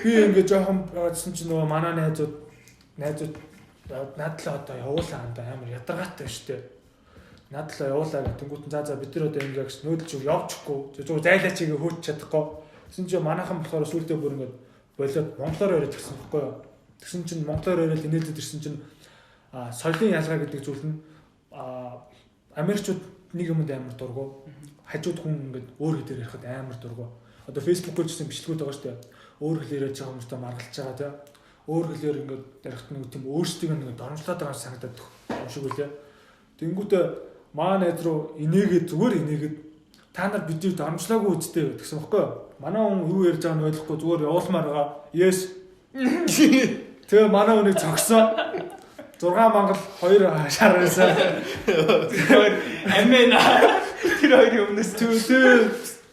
Speaker 3: Би ингээд жоохон байсан чинь нөгөө манай найзууд надлаа одоо явуулаа хандаа амар ядаргаатай шүү дээ. Надлаа явуулаа гэх тэнгүүт за бид нар одоо ингээд нөөдөлж явчихгүй. Зүгээр зайлаач игээ хөөч чадахгүй. Тэгсэн чинь манайхан болохоор сүултээ бүр ингээд болоод монголоор яриад ирсэн байхгүй юу? Тэгсэн чинь монголоор яриад инээлдэд ирсэн чинь соёлын ялгаа гэдэг зүйл нь Америкчууд нэг юмд амар дургу. Хажууд хүн ингээд өөр хэлээр ярихад амар дургу. Одоо Facebook-оор ч гэсэн бичлэгүүд байгаа шүү дээ. Өөр хэлээр ярьж байгаа хүмүүстэй маргалж байгаа тийм. өөр хэлээр ингээд ярихт нэг тийм өөрсдийг нэг доромжлоод байгаа санагдаад юм шиг үлээ. Тэнгүүтээ маа найз руу инээгээд зүгээр инээгээд та нар бидийг доромжлоогүй үсттэй гэсэн бохоггүй. Манай хүн юу ярьж байгааг нь ойлгохгүй зүгээр явуулмаар байгаа. Yes. Тэгээ манай хүнийг цогсон. 6 мангал 2 шар байсан.
Speaker 2: Амэна. Тэр хоёрын өмнөөс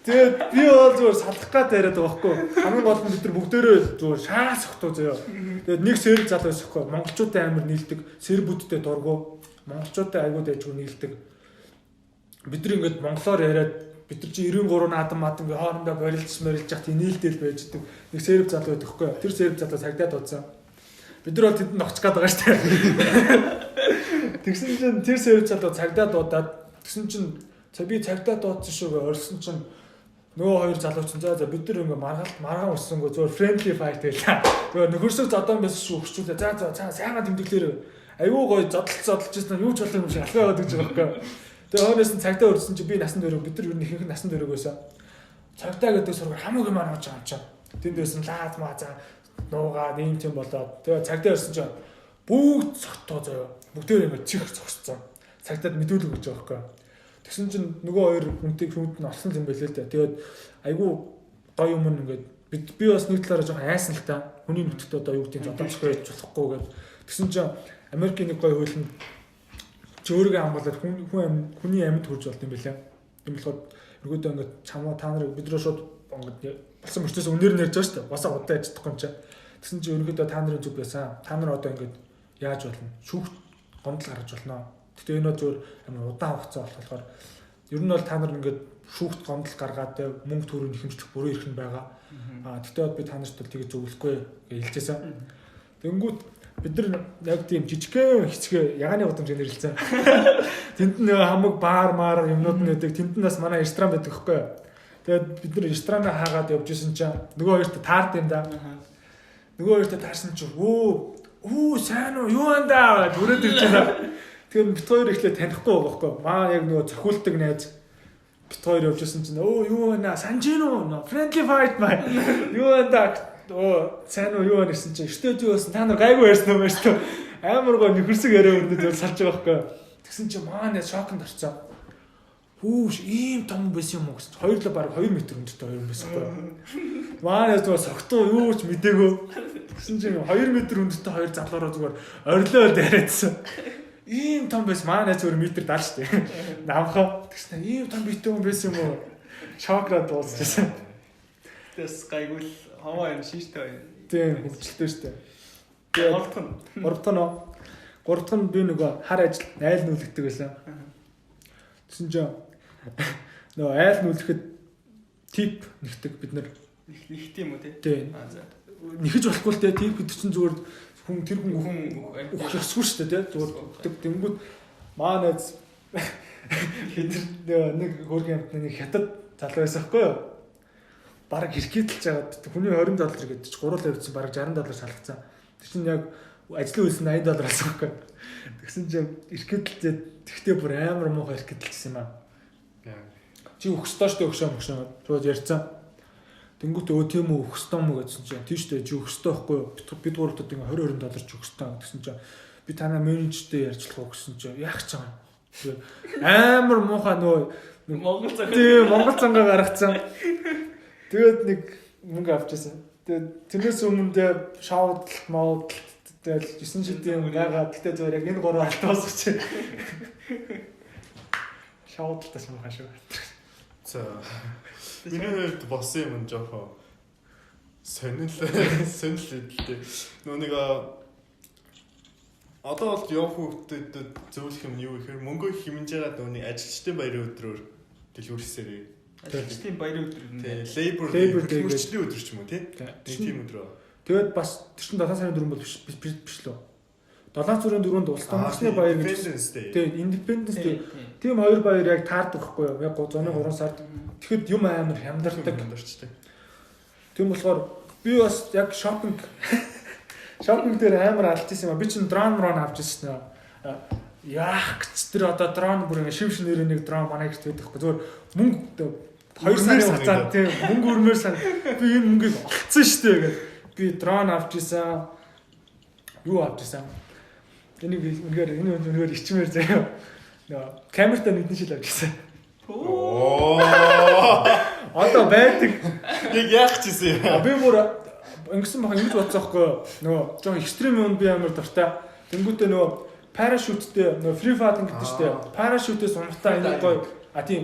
Speaker 3: тэгээд би бол зүгээр салах гад яриад байгаа байхгүй. Хамгийн гол нь бид нар бүгдээрээ зүгээр шаа сохтуу заяа. Тэгээд нэг сэрэг зал байсан байхгүй. Монголчуудтай амар нийлдэг, сэрбүүдтэй дургу. Монголчуудтай аягүй дайжгүй нийлдэг. Бид нар ингээд монголоор яриад бид нар чи 93 наадам ингээ хоорондоо борилж яхад нийлдэл байждаг. Нэг сэрэг зал байдаг байхгүй. Тэр сэрэг залуу цагдаад удсан. Бид нар бол тэдэнд огч гээд байгаа шүү дээ. Тэгсэн чинь тэр сэрэг залуу цагдаад удаад тэгсэн чинь би цагдаад дуудсан шүү орсон чинь нөгөө хоёр залууч за бид нар ингээ маргаан уссангүй зөв friendly fight байлаа. Тэгээ нөхөрсөг зодон байсан шүү хурцуулаа. За сайхан тэмдэглээрээ аюу гой зодолж ирсэн юу ч болох юм шиг алхаа яваад гэж байгаа байхгүй. Тэгээ хоороос нь цагдаа өрсөн чи би насан дөрөв бид нар юу ихэнх насан дөрөв байсан. Цагдаа гэдэг сургаар хамаагүй маргаж байгаа юм чинь. Тэндээс нь лаад маа за нуугаа нэм тийм болоод тэгээ цагдаа өрсөн чи бүгд цогтоо заяа. Бүгдээр ингээ чих цогсцсон. Цагдаад мэдүүлэг өгч байгаа байхгүй. Тэгсэн чинь нөгөө хоёр хүнд нь олсон юм байлээ л да. Тэгээд айгүй гоё юм ингээд би бас нэг талаараа жоохон айсан л та. Хүний нутагт одоо юу гэдэг зодомжгүй байж болохгүй гэдэг. Тэгсэн чинь Америкийн нэг гоё хууль нь зөөргөө хамгаалаад хүний амьд хүрж болд юм байлаа. Тийм болохоор өргөдөө ингээд чамаа та нарыг бид рүү шууд ингээд болсон мөрчөөс үнээр нэрж байгаа шүү дээ. Басаа удаа ажиллахгүй юм чаа. Тэгсэн чинь өргөдөө та нарын зүг байсан. Та нар одоо ингээд яаж болно? Шүүхт гомдол гаргаж болно. Гэтэ энэ зөвөр амар удаан хугацаа болохоор ер нь бол та нар ингээд шүүхт гомдол гаргаад мөнгө төрөнд ихэмжлэх бүрэн эрх нь байгаа. Тэгтээ би та нарт бол тэгээ зөвлөхгүй гэж хэлжсэн. Тэнгүүд бид нар яг тийм жижигхэн хэцгээ яганы гудамж нэрлэлцэн. Тэнд нь хамаг баар маар юмнууд нэдэг. Тэнд нь бас манай ресторан байдаг хөхгүй. Тэгээд бид нар ресторанаа хаагаад явж исэн чинь нөгөө хоёрт таард юм да. Нөгөө хоёрт таарсан чинь өө сайн уу юу андаа дүрээд ирж байгаа. Тэгэхээр бит хоёр ихлэ танихгүй байгаа байхгүй. Маа яг нөгөө зохиулдаг найз бит хоёр явж исэн чинь юу вэ санжино friendly fight маа юу андаа сайн уу юу гэсэн чинь штэ юу байсан та нар гайгүй ярьсан юм байна шүү. Амар гоо нөхөрсөг яриа өрнөд салж байгаа байхгүй. Тэгсэн чинь маа нэ шоконд орцсон. Хүүш ийм том байсан юм уу гэсэн. Хоёрлоо баг 2 м өндөртэй хоёр байсан байхгүй. Маа нэ зүгээр согтуу юу ч мдэггүй. Тэгсэн чинь 2 м өндөртэй хоёр залуураа зүгээр орилоод яриадсан. Ийм том байсан маа нэ зүгээр метр даал штэ. Намхаа тэгсэн ийм том битээ юм байсан юм уу? Шокраад дуусчихсан.
Speaker 2: Тэс гайгүй хаваа юм шиштэй байна.
Speaker 3: Тийм хөвчлөлтэй штэ. Тэгээд гуравтхан би нөгөө хар ажил айл нүүлгдэг байсан. Тэгсэн чинь нөгөө айл нүүлгэхэд тип нэгдэг бид нар
Speaker 2: нэгт юм уу те?
Speaker 3: Тийм. Нэхэж болохгүй л те тип гэдэг чинь зүгээр хүн тэр хүн өгөхгүй шүү дээ те зүгээр өгдөг. Тэнгүүд маа найз хэд нэг хөргийн амтны нэг хятад залуу байсан хгүй юу? Бараг хэрхэтэлж жагаад хүний $20 гэдэг чинь гурлаа явуулсан бараг $60 салгацсан. Тэр чинь яг ажлын үйлс нь $80 алсан байхгүй. Тэгсэн чинь хэрхэтэлжээд тэгтээ бүр амар муухай хэрхэтэлжсэн юм аа. Чи өгсдөө штэ өгшөө шууд ярьцсан. Тэнгүүт тийм үү өгсдөө мө гэсэн чинь тийштэй чи өгсдөө байхгүй юу? Бид гуравтад ингээ $20 ч өгсдөө гэсэн чинь би танаа менежертэй ярьцлах уу гэсэн чинь яах ч юм. Амар муухай нөгөө
Speaker 2: Монгол цагаа.
Speaker 3: Тийм Монгол цагаа гаргацсан. Тэгээд нэг мөнгө авчихсан. Тэгээд тэрнээс өмнө шоуд тэгэл 9 шидийн яагаад гэтээ зөвөр яг энэ гурав алтаасч. Шоудтаас юм хаашаа.
Speaker 4: За. Миний хувьд болсон юм жоохоо сонирхол эдэлтэй. Нөө нэг одоо бол явах хүүхдэд зөвлөх юм юу гэхээр мөнгө хэмжээгээд нөөний ажилчдын баярын өдрөөр дэлгүүр хийсээрээ.
Speaker 2: Ажилчдын баярын өдөр нь.
Speaker 4: Labor Day-ийн өдөр ч юм уу тий? Тийм өдрөө.
Speaker 3: Тэгээд бас тэр чинь 7 сарын 4 бол биш лөө. 7 сарын 4-нд улс томчны баяр гэж. Тэгээд Independence Day. Тийм хоёр баяр яг таардаг байхгүй юу? Яг 3 сард. Тэгэхэд юм амар хямдардаг. Тийм болохоор би бас яг шопинг дээр амар алдчихсан юм. Би чинь дрон авч ирсэн нэ. Яах гэж тэр одоо дрон бүр ингэ шив шинээр нэг дрон манай гэрт байдаг байхгүй. Зөвөр мөнгө 2 сарын хугацаанд тийм мөнгө өрмөр сан би энэ мөнгийг олцсон шүү дээ гэдэг. Би дрон авч ирсэн. юу авч ирсэн. Энийг ичмээр заяа. Нөө камертаа нүдэн шил авч ирсэн. Одоо байдаг.
Speaker 4: Яг яах чийсэн юм.
Speaker 3: Би бүр ингэсэн баха ингэж бодсоохгүй. Нөгөө жоохон экстрим юм би амар дуртай. Тэнгүүтээ нөгөө парашюттэй нөгөө free falling гэдэг чтэй. Парашютээс унахтаа ингэ гоё. Тийм.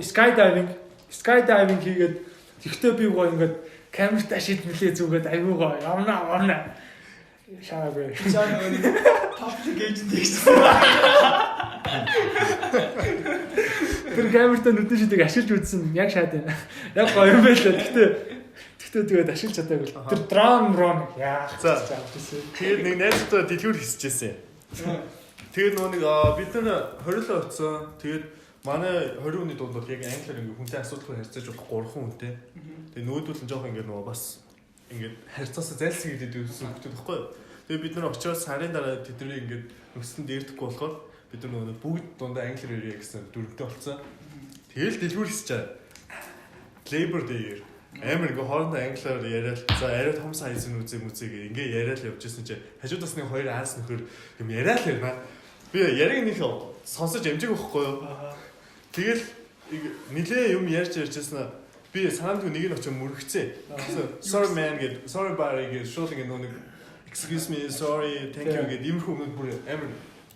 Speaker 3: Skydiving хийгээд тэгтээ би гоё ингээд камертаа шийдмэлээ зүгээд аюу гоё. Явна. Шаагүй.
Speaker 2: Чаа нөгөө public agent гэсэн.
Speaker 3: Тэр камертаа нүдэн шидэг ашиглаж үзсэн. Яг шаад байна. Яг гоё юм байлаа. Тэгтээ тэгээд ашиглаж чадаагүй л. Тэр дрон яах гэсэн.
Speaker 4: Тэгээд нэг найзтай дэлгүүр хийчихсэн. Тэгээд нөгөө нэг бид нар 20 л оцсон. Тэгээд манай 20 хүний дунд бол яг англиар ингээ хүнтэй асуудалгүй харьцаж болох 3 хүнтэй. Тэгээд нүүдүүл нь жоох ингээ нөгөө бас ингээ харьцаасаа зайлсхий гэдэг үсэн хүмүүс байхгүй. Тэгээд бид нар очиод сарын дараа тэдний ингээ өссөн дээрдэхгүй болохоор бид нар нөгөө бүгд дундаа англиар ярья гэсэн дүрмтэй болцсон. Тэгэл дэлгүүр хийчихээ. Labor Day амар ингээ хоорондоо англиар яриад за арай том сайзын үзэг ингээ яриад явж ирсэн чи хажуудаас нэг хоёр аас нөхөр юм яриад л байна. Би яриг нэг сонсож амжиг байхгүй юу? Тэгэл нилээ юм ярьж ирсэн. Би санаанд нэг нь очиж мөрөгцөө. Sorry man гэд sorry buddy гэд шууд ингээ нэг excuse me sorry thank you гэд иймэрхүү өмнөд бүр амар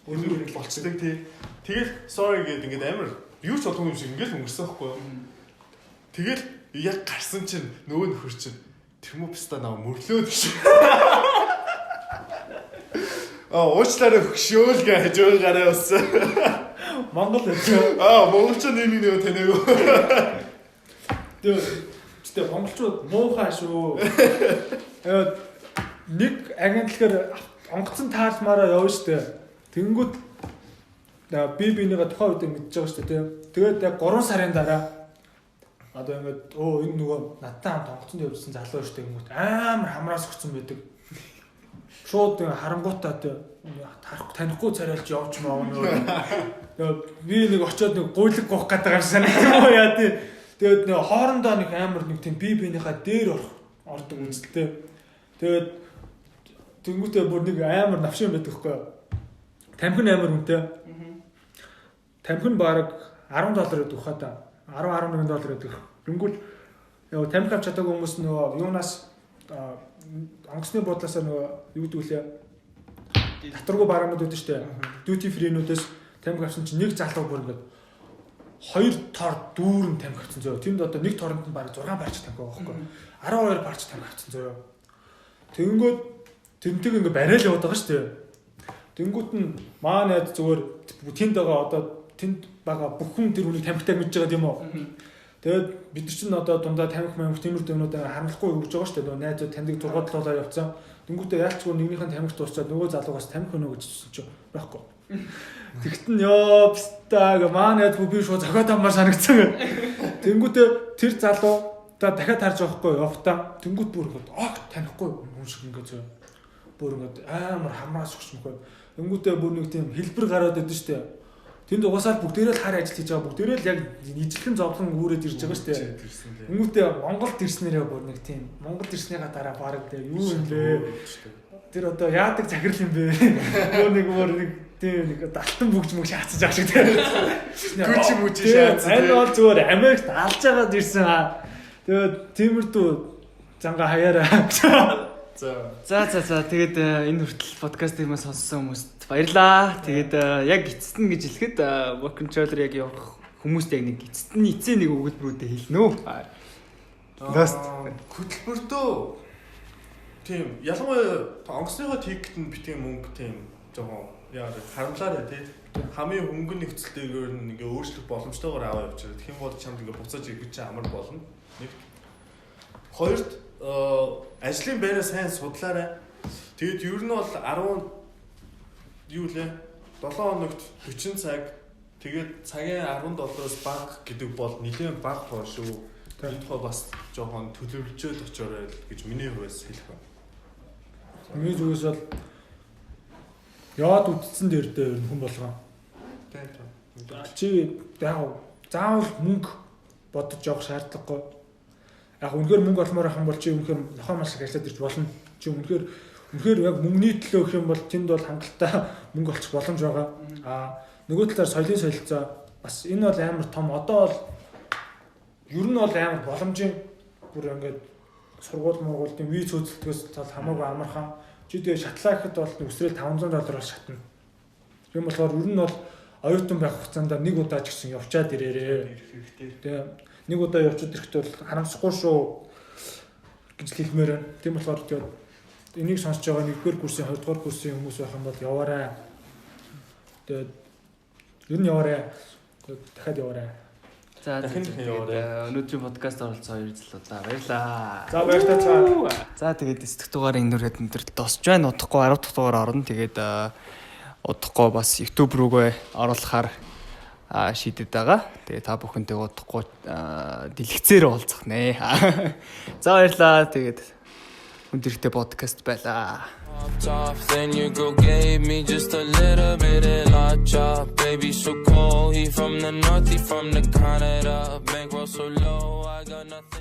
Speaker 4: өнөр болцдог тий. Тэгэл sorry гэд ингээ амар юу ч болов юм шиг ингээл өнгөрсөн байхгүй юу? Тэгэл яг гарсан чинь нөгөө нөхөр чинь термопста наа мөрлөөд гэж. Уучлаарай хөшөөл гэж хажуу гараа уссан.
Speaker 3: Монгол үү?
Speaker 4: Монголч нэг танайгүй.
Speaker 3: Тэгээ монголчууд муухай шүү. Нэг агентлахаар онгоцон таалмаараа явна штэ. Тэнгүүд би бинийгээ тухайн үед мэдчихэж байгаа штэ тий. Тэгээд яг 3 сарын дараа одоо ингээд энэ нөгөө надтай хамт онгоцонд явжсан залуу штэ гэмэт амар хамраас өгсөн байдаг. Шууд харангуутаа танихгүй царайлж явж маа нөгөө. Би нэг очиод нэг гуйлаг гоох гэдэг юм санагдсан уу яа тий. Тэгээд нэг хоорондоо нэг амар нэг тийм бинийхээ дээр ордог үнэлтэй. Тэгээд тэнгуүтээ бүр нэг амар навшин байдаг хгүй. Тамхин амар үнэтэй. Тамхин баг $10 гэдэг хаа. $10-11 гэдэг. Тэнгуүт яа тамхи авч чадаагүй хүмүүс нөгөө юунаас онгоцны бодлоосоо нөгөө юу гэдэг үлээ. Татваргүй бараанууд үүдэн штэ. Duty free-нүүдээс тамхи авсан чинь нэг залуу бүр ингээд 2 тор дүүрэн тамхи авсан зөө. Тэнд одоо нэг торонд нь баг 6 парч тамхи байгаа байхгүй. 12 парч тамхи авсан зөө. Тэнгүүд тэнтэг ингээ барайл яваад байгаа шүү дээ. Тэнгүүд нь маань зүгээр тэнд байгаа одоо тэнд байгаа бүх хүн тэр үнийг тамхитай мэдж байгаа тийм үү. Тэгээд бид нар чинь одоо дундаа тамхи тиймэр дэвнүүдээ харамлахгүй өгж байгаа шүү дээ. Найзууд таньдаг зургуудлуулаа явцсан. Тэнгүүдээ яалчгүй нэгнийх нь тамхи дуусчаад нөгөө залуугаас тамхи өнөө гэж хэлсэн чинь байхгүй. Тэгт нь ёо пстаг маань би шууд зохиод аммаар санагдсан. Тэнгүүдээ тэр залуу та дахиад харж байхгүй явахтаа тэнгүүд бүр ингээд танихгүй юм шиг ингээд зөө. Бүр ингээд амар хамраас өгч мөхөө. Тэнгүүдээ бүр нэг тийм хэлбэр гараад идэв штэ. Тэнд угаасаа бүгдээрээ л хар ажил хийж байгаа. Бүгдээрээ л яг ижилхэн зовлон үүрээд ирж байгаа штэ. Тэнгүүдээ Монголд ирснээрээ бүр нэг тийм Монголд ирснийхаа дараа баг юу юм бэ? Тэр одоо яадаг захирал юм бэ? Өөр нэг тийм нэг далтан бүгж мөг шаацж байгаа шиг тийм. Күч мүч шаац. Энэ бол зүгээр Америкт алж байгаад ирсэн. Тэгээд тиймэрдүү занга хаяараа.
Speaker 2: За тэгээд энэ хүртэл подкастыг маань сонссон хүмүүст баярлаа. Тэгээд яг эцэст нь гэж хэлэхэд work and travel яг явах хүмүүст яг нэг эцэст нь эцээ нэг өгүүлбэрүүдээ хэлнэ үү? Last
Speaker 4: хөтөлбөртөө тийм ялангуяа онгоцныхоо тикет нь битгий мөнгө тийм жоохон яа харамлаарай тий. Хамгийн хөнгөн нөхцөлтэйгээр ингээ өөрчлөх боломжтойгоор аваа явчихаа. Тэгэх юм бол чамд ингээ буцааж ирэх чинь амар болно. Нэг. Хоёрт ажлын байраа сайн судлаарай. Тэгэд ер нь бол 10 юу лээ 7 хоногт 40 цаг тэгээд цагийн $10 бага гэдэг бол нэлээд бага боо шүү. Тэгээд бас жоохон төлөвлөжөөд очиорой гэж миний хувьас хэлэх байна.
Speaker 3: Миний зүгээс бол яад үтцэн дээр дээр хүн болгоо. Чи яг заавал мөнгө бодож явах шаардлагагүй. Яг үнэхээр мөнгө олмоор ах юм бол чи үнэхээр нохоо маш их ажиллаад ирж болно. Чи үнэхээр үнэхээр яг мөнгөний төлөө гэх юм бол тэнд бол хангалттай мөнгө олчих боломж байгаа. Нөгөө талаар соёлын солилцоо бас энэ бол амар том одоо бол ер нь бол амар боломжийн бүр ингээд сургууль мургуулын виз үзэлтгээс тал хамаагүй амархан. Чи тэгээ шатлаа гэхэд бол өсрэл $500 шатна. Тийм болохоор ер нь бол оюутан байх хугацаанд нэг удаа ч гэсэн явчаад ирээрээ. Тэгээ нэг удаа явчаад ирэхэд бол харамсахгүй шүү гэж хэлмээр байна. Тийм болохоор тэгээ энийг сонсож байгаа 1-р курсын 2-р курсын хүмүүс байх юм бол яваарай. Тэгээд ер нь яваарай. Дахиад яваарай.
Speaker 2: За өнөөдрийн подкаст оролцсон хоёр залуу баярлаа.
Speaker 3: За баярлалаа.
Speaker 2: За тэгээд эсдэх дугаарыг өнөөдөр дуусч байна. Удахгүй 10 дахь дугаар орно. Тэгээд удахгүй бас YouTube рүүгээ оруулахаар шийдэд байгаа. Тэгээд та бүхэнтэй удахгүй дэлгэцээр уулзах нэ. За баярлаа. Тэгээд өндөртэй подкаст байлаа.
Speaker 1: Top, then your girl gave me just a little bit of la chop. Baby so cold, he from the north, he from the Canada. Bankroll so low, I got nothing.